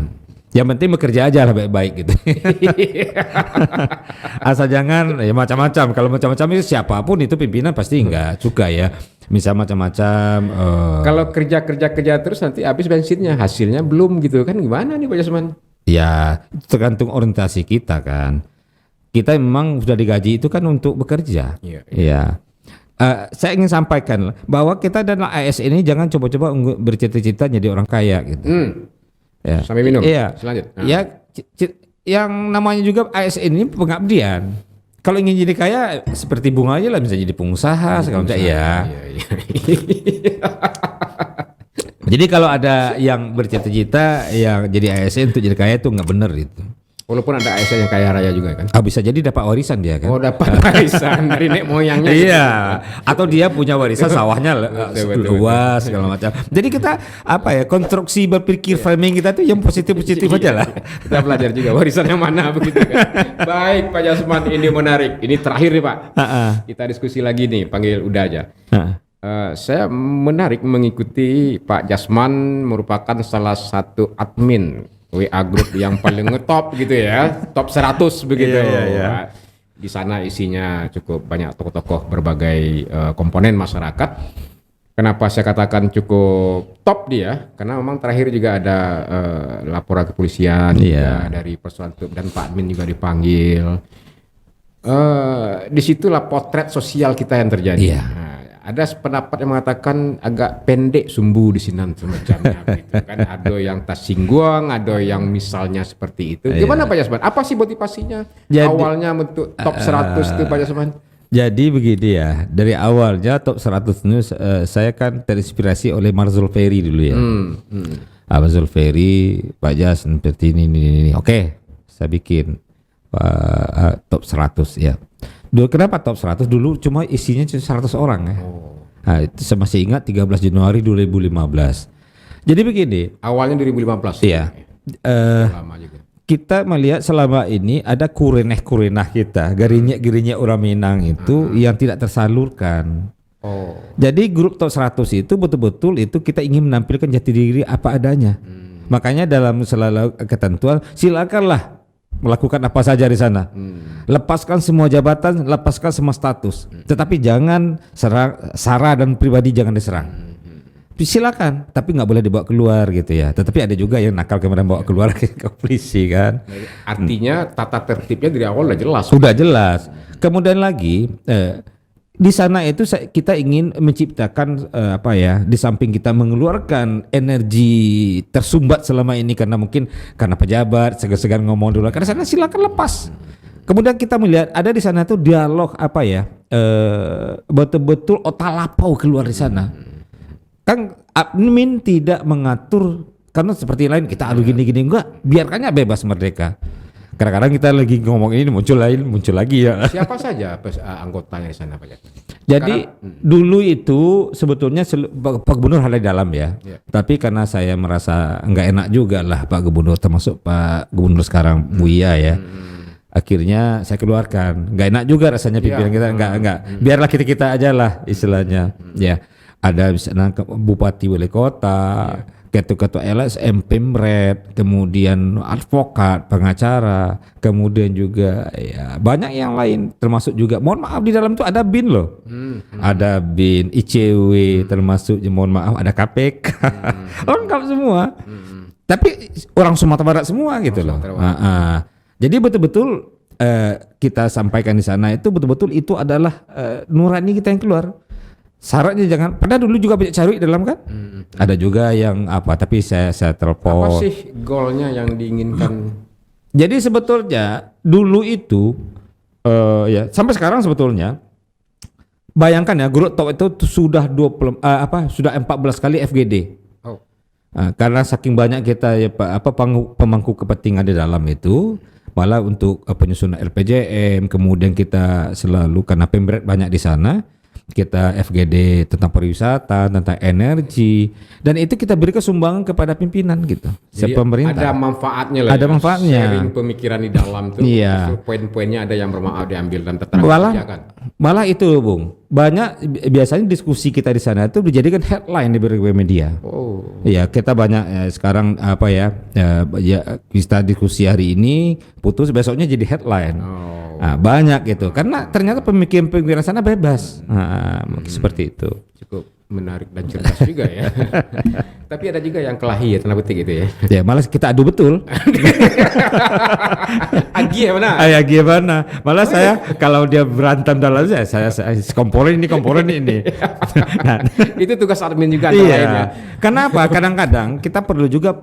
Yang penting bekerja aja lah baik-baik gitu. Asal jangan ya macam-macam. Kalau macam-macam itu siapapun itu pimpinan pasti nggak suka ya. Misal macam-macam. Kalau kerja terus nanti habis bensinnya, hasilnya belum gitu kan, gimana nih Pak Jasman? Ya tergantung orientasi kita kan. Kita memang sudah digaji itu kan untuk bekerja. Iya. Saya ingin sampaikan bahwa kita dan AS ini jangan coba-coba bercita-cita jadi orang kaya gitu. Ya. Sampai minum. Iya. Selanjut. Ya, yang namanya juga ASN ini pengabdian. Kalau ingin jadi kaya seperti Bunga aja lah, bisa jadi pengusaha segala macam. Iya. Jadi kalau ada yang bercita-cita yang jadi ASN untuk jadi kaya itu nggak benar itu. Walaupun ada ASN yang kaya raya juga kan. Bisa jadi dapat warisan dia kan. Oh, dapat warisan dari nenek moyangnya. Iya. Atau dia punya warisan sawahnya luas segala macam. Jadi kita konstruksi berpikir framing kita tuh yang positif-positif aja lah. Kita belajar juga warisan yang mana begitu kan. Baik Pak Jasman, ini menarik. Ini terakhir nih Pak. Kita diskusi lagi nih, panggil udah aja. Saya menarik mengikuti Pak Jasman, merupakan salah satu admin WA Group yang paling ngetop gitu ya, top 100 begitu. Iya. Di sana isinya cukup banyak tokoh-tokoh berbagai komponen masyarakat. Kenapa saya katakan cukup top dia? Karena memang terakhir juga ada laporan kepolisian juga dari Persuantub dan Pak Admin juga dipanggil. Disitulah potret sosial kita yang terjadi. Iya. Ada pendapat yang mengatakan agak pendek sumbu di sini semacamnya gitu kan. Ada yang tersinggung, ada yang misalnya seperti itu. Gimana Pak Jasman? Apa sih motivasinya? Awalnya bentuk top 100 itu Pak Jasman? Jadi begini ya, dari awalnya top 100 itu saya kan terinspirasi oleh Marzul Ferry dulu ya. Marzul Ferry, Pak Jas seperti ini. Oke, saya bikin top 100 ya. Dulu kenapa top 100? Dulu cuma isinya 100 orang ya. Nah, itu saya masih ingat 13 Januari 2015. Jadi begini. Awalnya 2015. Iya. Lama juga. Kita melihat selama ini ada kurenah kita, gerinya orang Minang itu yang tidak tersalurkan. Jadi grup top 100 itu betul-betul itu kita ingin menampilkan jati diri apa adanya. Makanya dalam selalu ketentuan silakanlah melakukan apa saja di sana. Lepaskan semua jabatan, lepaskan semua status. Tetapi jangan serang sara dan pribadi, jangan diserang. Silakan, tapi nggak boleh dibawa keluar gitu ya. Tetapi ada juga yang nakal kemudian bawa keluar ke polisi kan. Artinya tata tertibnya dari awal udah jelas. Sudah jelas. Kemudian lagi di sana itu kita ingin menciptakan di samping kita mengeluarkan energi tersumbat selama ini karena mungkin karena pejabat segan-segan ngomong dulu, karena sana silakan lepas. Kemudian kita melihat ada di sana tuh dialog betul-betul otak-lapau keluar di sana. Kan admin tidak mengatur karena seperti lain kita adu gini-gini, enggak, biarkannya bebas merdeka. Kadang-kadang kita lagi ngomong ini muncul lagi ya. Siapa saja anggotanya di sana Pak Jasman? Jadi dulu itu sebetulnya Pak Gubernur ada di dalam ya. Tapi karena saya merasa nggak enak juga lah Pak Gubernur, termasuk Pak Gubernur sekarang Buya ya. Akhirnya saya keluarkan. Nggak enak juga rasanya pimpinan kita, nggak. Biarlah kita aja lah istilahnya. Ya, ada misalnya Bupati Wali Kota, ketua-ketua LSM, Pemret, kemudian advokat, pengacara, kemudian juga ya banyak yang lain, termasuk juga mohon maaf di dalam itu ada BIN loh. Ada BIN, ICW, termasuk mohon maaf ada KPK. Lengkap semua. Tapi orang Sumatera Barat semua gitu loh. Jadi betul-betul kita sampaikan di sana itu betul-betul itu adalah nurani kita yang keluar. Syaratnya jangan, padahal dulu juga banyak cari dalam kan. Ada juga yang tapi saya telepon. Apa sih goalnya yang diinginkan? Jadi sebetulnya dulu itu ya sampai sekarang sebetulnya bayangkan ya grup top itu sudah 14 kali FGD. Karena saking banyak kita ya pemangku kepentingan di dalam itu, malah untuk penyusunan RPJM, kemudian kita selalu karena Pemret banyak di sana. kita FGD tentang pariwisata, tentang energi, dan itu kita berikan sumbangan kepada pimpinan gitu. Jadi Pemerintah. ada manfaatnya lah. Ada ya. manfaatnya. Sharing pemikiran di dalam tuh. Iya. Justru poin-poinnya ada yang bermanfaat diambil dan tertera kan. Malah itu, Bung. Banyak biasanya diskusi kita di sana itu dijadikan headline di berbagai media. Oh. Iya, kita banyak sekarang kita diskusi hari ini, putus besoknya jadi headline. Oh. Nah, banyak gitu. Karena ternyata pemikiran sana bebas. Nah, seperti itu. Cukup menarik dan cerdas juga ya. Tapi ada juga yang kelahi ya, tanda petik gitu ya. Ya, malah kita adu betul. Agi ya mana? Ya gimana? Malah saya kalau dia berantem dalam saya komponen ini. Nah, Itu tugas admin juga antara lain ya. iya. Kenapa? Kadang-kadang kita perlu juga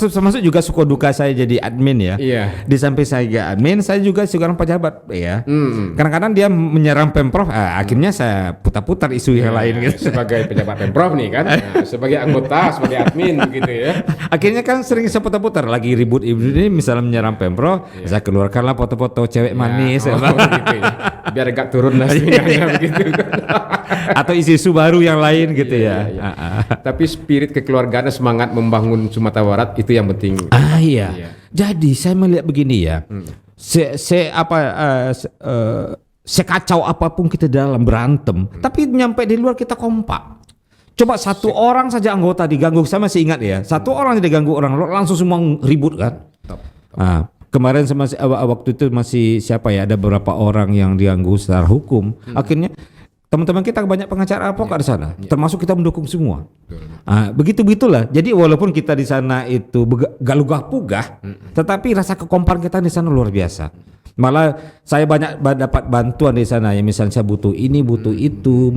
termasuk juga suka duka saya jadi admin ya. Iya. Di samping saya admin, saya juga seorang pejabat ya. Kadang-kadang dia menyerang Pemprov, akhirnya saya putar-putar isu yang lain gitu. Sebagai pejabat Pemprov nih kan, nah, sebagai anggota, sebagai admin begitu ya. Akhirnya kan sering saya putar-putar lagi ribut ini misalnya menyerang Pemprov, saya keluarkanlah foto-foto cewek manis gitu ya. Biar agak turun lah begitu. atau isu-isu baru yang lain gitu ya. Iya. Tapi spirit kekeluargaan, semangat membangun Sumatera Barat itu yang penting. Iya. Jadi saya melihat begini ya. Sekacau apapun kita dalam berantem, tapi nyampe di luar kita kompak. Coba satu orang saja anggota diganggu, saya masih ingat ya. Satu orang saja diganggu orang, langsung semua ribut kan. Kemarin waktu itu masih siapa ya? Ada beberapa orang yang diganggu secara hukum. Akhirnya teman-teman kita banyak pengacara advokat di sana, termasuk kita mendukung semua. Begitulah. Jadi walaupun kita di sana itu galugah-pugah, tetapi rasa kekompakan kita di sana luar biasa. Malah saya banyak dapat bantuan di sana ya, misalnya saya butuh ini, butuh itu,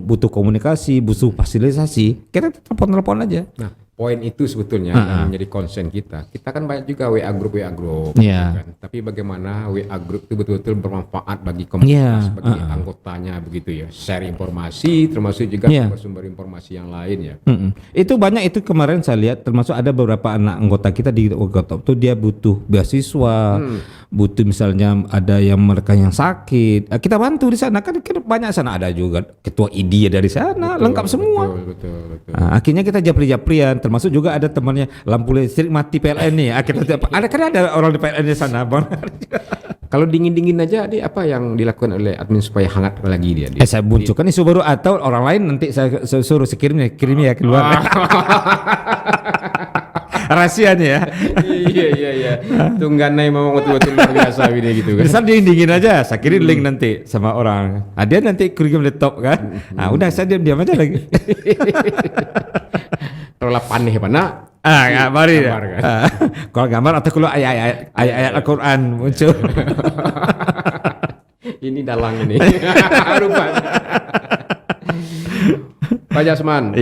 butuh komunikasi, butuh fasilitasi, kita telepon aja. Nah, poin itu sebetulnya yang menjadi concern kita. Kita kan banyak juga WA group, Iya. kan? Tapi bagaimana WA group itu betul-betul bermanfaat bagi komunitas, bagi anggotanya begitu ya. Share informasi, termasuk juga sumber informasi yang lain ya. Itu banyak, itu kemarin saya lihat, termasuk ada beberapa anak anggota kita di Ogotop itu dia butuh beasiswa, butuh misalnya ada yang mereka yang sakit, kita bantu di sana kan banyak sana, ada juga ketua ID dari sana, lengkap semua. Betul. Akhirnya kita japri-japrian, termasuk juga ada temannya lampu listrik mati PLN nih. Ada orang di PLN di sana, Bang. Kalau dingin-dingin aja, apa yang dilakukan oleh admin supaya hangat lagi dia? Saya munculkan isu baru atau orang lain nanti saya suruh kirimnya ya keluar. Rahasianya ya. Iya. Tungganai memang betul-betul luar biasa ini gitu kan. Misal dingin aja, saya kirim link nanti sama orang. Dia nanti kirim laptop kan. Udah saya diam aja lagi. Kalau paneh mana? Mari gambar, kan? Kalau gambar atau kalau ayat Al-Quran muncul. Ini dalang ini. Rupanya. Pak Jasman,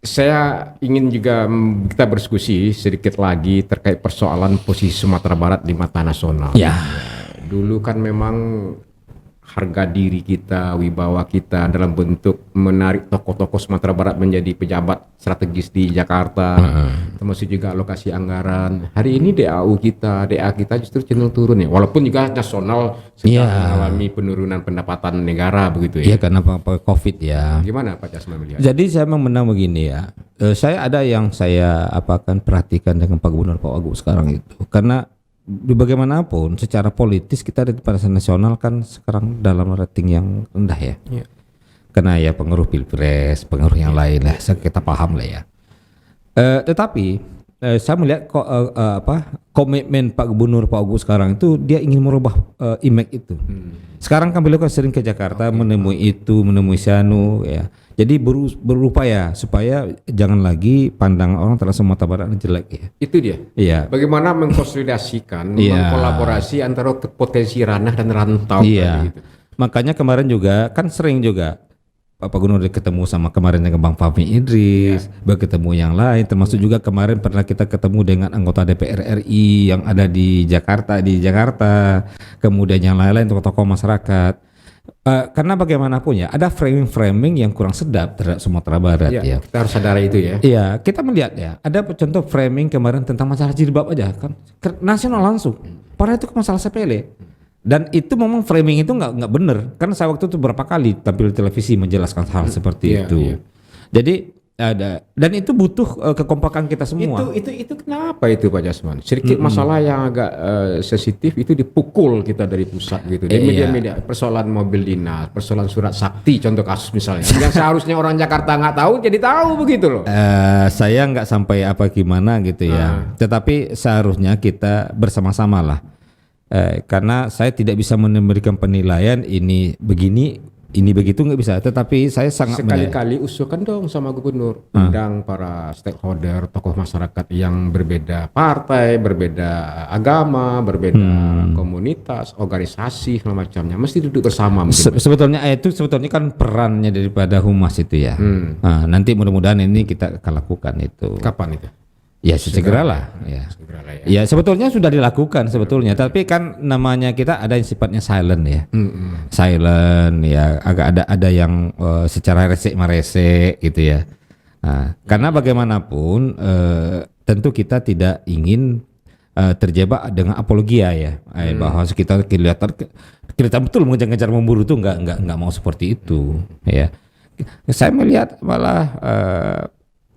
saya ingin juga kita berdiskusi sedikit lagi terkait persoalan posisi Sumatera Barat di mata nasional. Ya. Dulu kan memang harga diri kita, wibawa kita dalam bentuk menarik tokoh-tokoh Sumatera Barat menjadi pejabat strategis di Jakarta, termasuk juga alokasi anggaran. Hari ini DA kita justru cenderung turun ya, walaupun juga nasional sedang mengalami penurunan pendapatan negara begitu ya. Iya, karena COVID ya. Gimana Pak Jasman melihat? Jadi saya memang begini ya, saya ada yang saya perhatikan dengan Pak Gubernur Pak Wagub sekarang itu, karena bagaimanapun secara politis kita di pada nasional kan sekarang dalam rating yang rendah ya. Karena ya pengaruh pilpres, pengaruh yang lain lah, kita paham lah ya. Tetapi saya melihat komitmen Pak Gubernur Pak Agus sekarang itu dia ingin merubah image itu. Sekarang kan beliau kan sering ke Jakarta menemui Sianu ya. Jadi berupaya supaya jangan lagi pandangan orang terhadap Sumatera Barat jelek ya. Itu dia. Iya. Bagaimana mengkonsolidasikan, mengkolaborasi antara potensi ranah dan rantau. Iya. Gitu. Makanya kemarin juga kan sering juga Pak Gubernur ketemu sama kemarin dengan Bang Fahmi Idris, berketemu yang lain, termasuk juga kemarin pernah kita ketemu dengan anggota DPR RI yang ada di Jakarta, kemudian yang lain-lain tokoh-tokoh masyarakat. Karena bagaimanapun ya ada framing yang kurang sedap terhadap Sumatera Barat ya. Kita harus sadari itu ya. Iya, kita melihat ya ada contoh framing kemarin tentang masalah jilbab aja kan nasional langsung. Padahal itu masalah sepele. Dan itu memang framing itu nggak benar. Karena saya waktu itu berapa kali tampil di televisi menjelaskan hal seperti Iya, itu. iya. Jadi ada, dan itu butuh kekompakan kita semua. Itu kenapa itu Pak Jasman? Sedikit masalah yang agak sensitif itu dipukul kita dari pusat gitu. Di Iya. media-media persoalan mobil dinas, persoalan surat sakti contoh kasus misalnya. Yang seharusnya orang Jakarta nggak tahu jadi tahu begitu loh. Saya nggak sampai apa gimana gitu ya. Tetapi seharusnya kita bersama-sama lah. Karena saya tidak bisa memberikan penilaian ini begini, ini begitu nggak bisa. Tetapi saya sangat Sekali-kali usulkan dong sama gubernur, undang para stakeholder, tokoh masyarakat yang berbeda partai, berbeda agama, berbeda komunitas, organisasi, segala macamnya. Mesti duduk bersama mungkin. sebetulnya itu sebetulnya kan perannya daripada humas itu ya. Nah, nanti mudah-mudahan ini kita akan lakukan itu. Kapan itu? Ya segeralah ya. Segeralah ya. Ya sebetulnya sudah dilakukan sebetulnya, tapi kan namanya kita ada yang sifatnya silent ya. Silent ya, agak ada yang secara resek meresek gitu ya. Nah, karena bagaimanapun tentu kita tidak ingin terjebak dengan apologia ya, bahwa kita kelihatan betul mengejar-ngejar memburu itu nggak mau seperti itu ya. Saya melihat malah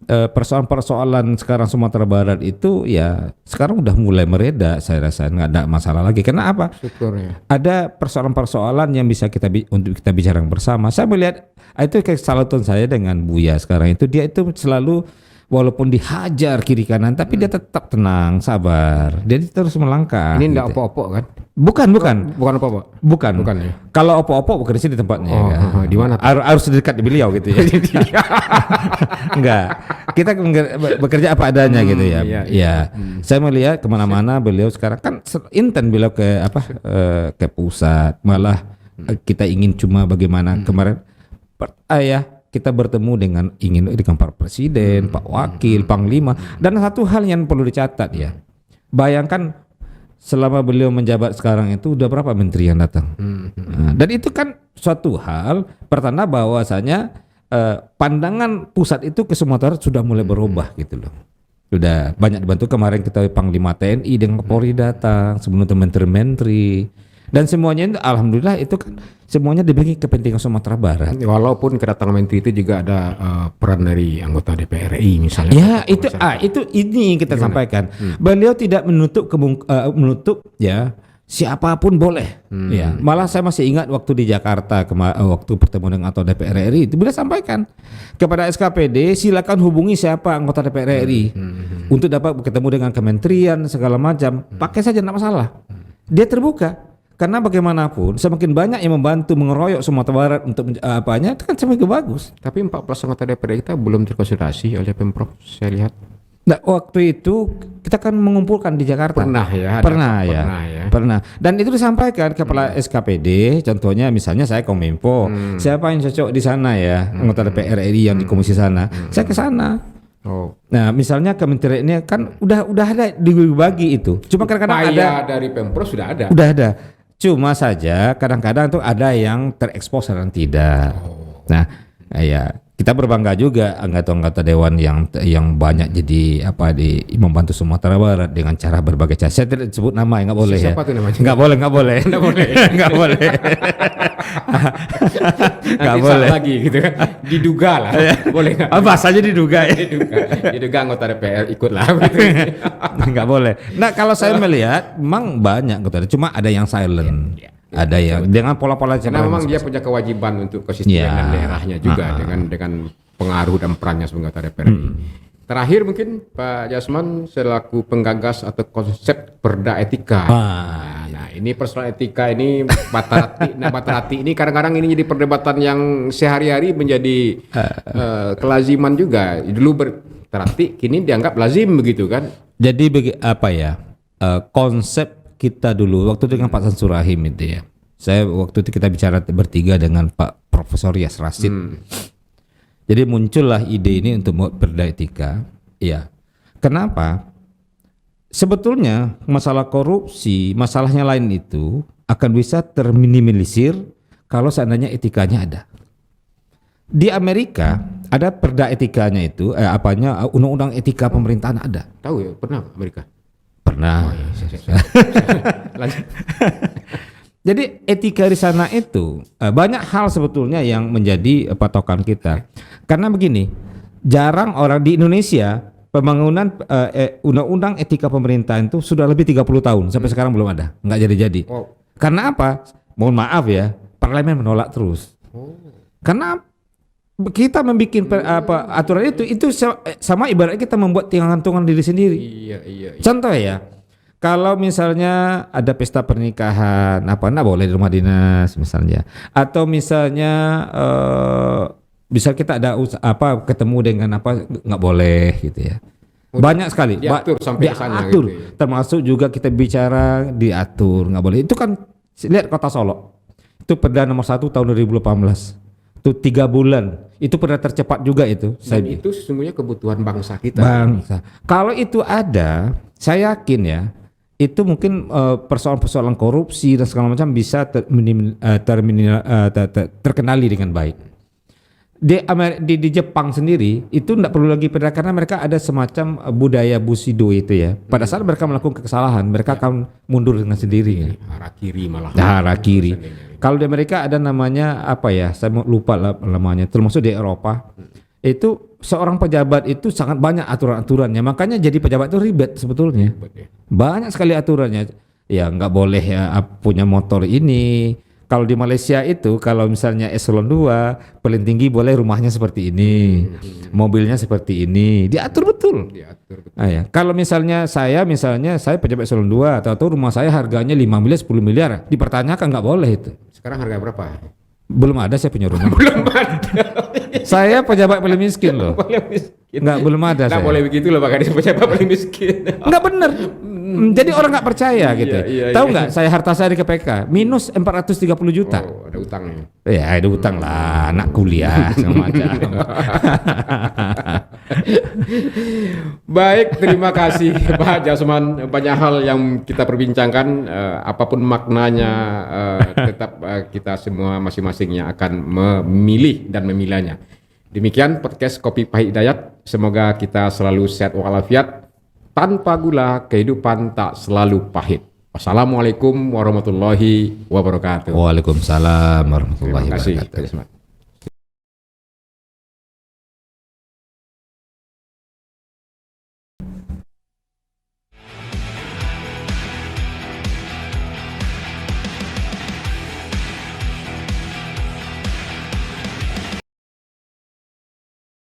persoalan-persoalan sekarang Sumatera Barat itu ya sekarang udah mulai mereda, saya rasa nggak ada masalah lagi. Karena apa? Syukur ya. Ada persoalan-persoalan yang bisa untuk kita bicarakan bersama. Saya melihat itu kesalahan saya dengan Buya sekarang itu, dia itu selalu walaupun dihajar kiri kanan tapi dia tetap tenang, sabar. Dia terus melangkah. Ini enggak gitu. opo-opo kan? Bukan. Bukan opo-opo. Bukan ya. Kalau opo-opo bukan di sini tempatnya. Oh, ya. di mana? Harus dekat di beliau gitu ya. Enggak. Kita bekerja apa adanya gitu ya. Iya. Saya melihat kemana-mana beliau sekarang kan intent beliau ke ke pusat. Malah kita ingin cuma bagaimana kemarin kita bertemu dengan Pak Presiden, Pak Wakil, Panglima, dan satu hal yang perlu dicatat ya. Bayangkan selama beliau menjabat sekarang itu udah berapa menteri yang datang. Nah, dan itu kan suatu hal pertanda bahwasanya pandangan pusat itu ke Sumatera sudah mulai berubah gitu loh. Sudah banyak dibantu, kemarin kita Panglima TNI dengan Kapolri datang, sebelum menteri-menteri. Dan semuanya itu alhamdulillah itu kan semuanya dibagi kepentingan Sumatera Barat. Walaupun kedatangan menteri itu juga ada peran dari anggota DPR RI misalnya. Ya itu ini yang kita sampaikan. Beliau tidak menutup ya siapapun boleh. Ya, malah saya masih ingat waktu di Jakarta waktu bertemu dengan anggota DPR RI itu beliau sampaikan kepada SKPD silakan hubungi siapa anggota DPR RI untuk dapat bertemu dengan kementerian segala macam. Pakai saja tidak masalah. Dia terbuka. Karena bagaimanapun semakin banyak yang membantu mengeroyok Sumatera Barat untuk apanya itu kan semakin bagus. Tapi 14 anggota DPR kita belum terkonsultasi oleh Pemprov, saya lihat. Nah, waktu itu kita kan mengumpulkan di Jakarta. Pernah ya. Pernah. Dan itu disampaikan kepala SKPD, contohnya misalnya saya Kominfo, siapa yang cocok di sana ya, anggota DPR RI yang di komisi sana, saya ke sana. Oh. Nah, misalnya kementerian ini kan udah ada dibagi itu. Cuma kadang-kadang ada dari Pemprov sudah ada. Udah ada. Cuma saja kadang-kadang tuh ada yang terekspos dan tidak. Nah, ya kita berbangga juga anggota-anggota dewan yang banyak jadi membantu Sumatera Barat dengan cara berbagai cara. Saya tidak sebut nama, nggak boleh. Siapa tuh namanya? Nggak boleh. Nggak boleh. Nggak boleh. Lagi gitu kan. Diduga lah. Boleh nggak? Bahasanya diduga ya. Diduga anggota DPR ikut lah. Gitu. Nggak boleh. Nah kalau saya melihat memang banyak anggota, cuma ada yang silent. Ada yang dengan pola-pola karena memang dia punya kewajiban untuk konsistenan daerahnya juga dengan pengaruh dan perannya sebagai anggota DPR. Terakhir mungkin Pak Jasman selaku penggagas atau konsep perda etika. Nah ini persoalan etika ini batarati ini kadang-kadang ini jadi perdebatan yang sehari-hari menjadi kelaziman juga. Dulu bertarati kini dianggap lazim begitu kan. Jadi konsep kita dulu waktu itu dengan Pak Samsul Rahim itu ya. Waktu itu kita bicara bertiga dengan Pak Profesor Yas Rashid. Jadi muncullah ide ini untuk membuat perda etika. Ya. Kenapa? Sebetulnya masalah korupsi, masalahnya lain itu akan bisa terminimalisir kalau seandainya etikanya ada. Di Amerika ada perda etikanya itu undang-undang etika pemerintahan ada. Tahu ya, pernah Amerika? Pernah. Lanjut. Jadi etika di sana itu banyak hal sebetulnya yang menjadi patokan kita. Karena begini, jarang orang di Indonesia pembangunan undang-undang etika pemerintahan itu sudah lebih 30 tahun sampai sekarang belum ada, nggak jadi-jadi. Wow. Karena apa? Mohon maaf ya, parlemen menolak terus. Karena kita membuat aturan itu sama ibaratnya kita membuat gantungan diri sendiri. Iya, iya, iya. Contoh ya, kalau misalnya ada pesta pernikahan, nggak boleh di rumah dinas misalnya, atau misalnya bisa kita ada ketemu dengan nggak boleh gitu ya. Banyak sekali. Diatur sampai ke sana diatur. gitu ya. Termasuk juga kita bicara diatur, nggak boleh. Itu kan lihat Kota Solo. Itu Perda nomor 1 tahun 2018. Itu 3 bulan. Itu perda tercepat juga itu. Dan itu sesungguhnya kebutuhan bangsa kita. Bangsa. Kalau itu ada, saya yakin ya, itu mungkin persoalan-persoalan korupsi dan segala macam bisa terkenali dengan baik. Di Jepang sendiri itu tidak perlu lagi perda karena mereka ada semacam budaya bushido itu ya. Pada saat mereka melakukan kesalahan, mereka akan mundur dengan sendirinya. Harakiri malah. Harakiri. Kalau di Amerika ada namanya apa ya? Saya lupa namanya. Termasuk di Eropa. Itu seorang pejabat itu sangat banyak aturan-aturannya. Makanya jadi pejabat itu ribet sebetulnya. Banyak sekali aturannya. Ya nggak boleh ya punya motor ini. Kalau di Malaysia itu kalau misalnya eselon 2 paling tinggi boleh rumahnya seperti ini, mobilnya seperti ini, diatur betul. Diatur betul. Nah, ya. Kalau misalnya saya pejabat eselon 2 atau rumah saya harganya 5 miliar 10 miliar, dipertanyakan nggak boleh itu. Sekarang harga berapa? Belum ada saya punya rumah. Belum ada. Saya pejabat paling miskin loh. Belum ada. Nggak saya. boleh begitu loh Pak Kadis, pejabat paling miskin. Nggak bener. Jadi orang nggak percaya gitu. Tahu nggak? Saya harta saya di KPK minus 430 juta. Oh, ada utangnya. Ya ada utang lah, anak kuliah segala macam. Baik, terima kasih Pak Jasman. Banyak hal yang kita perbincangkan, apapun maknanya, tetap kita semua masing-masing yang akan memilih dan memilihnya. Demikian podcast Kopi Pahit Hidayat. Semoga kita selalu sehat walafiat. Tanpa gula, kehidupan tak selalu pahit. Wassalamualaikum warahmatullahi wabarakatuh. Waalaikumsalam warahmatullahi Terima kasih, wabarakatuh. Pak Jasman.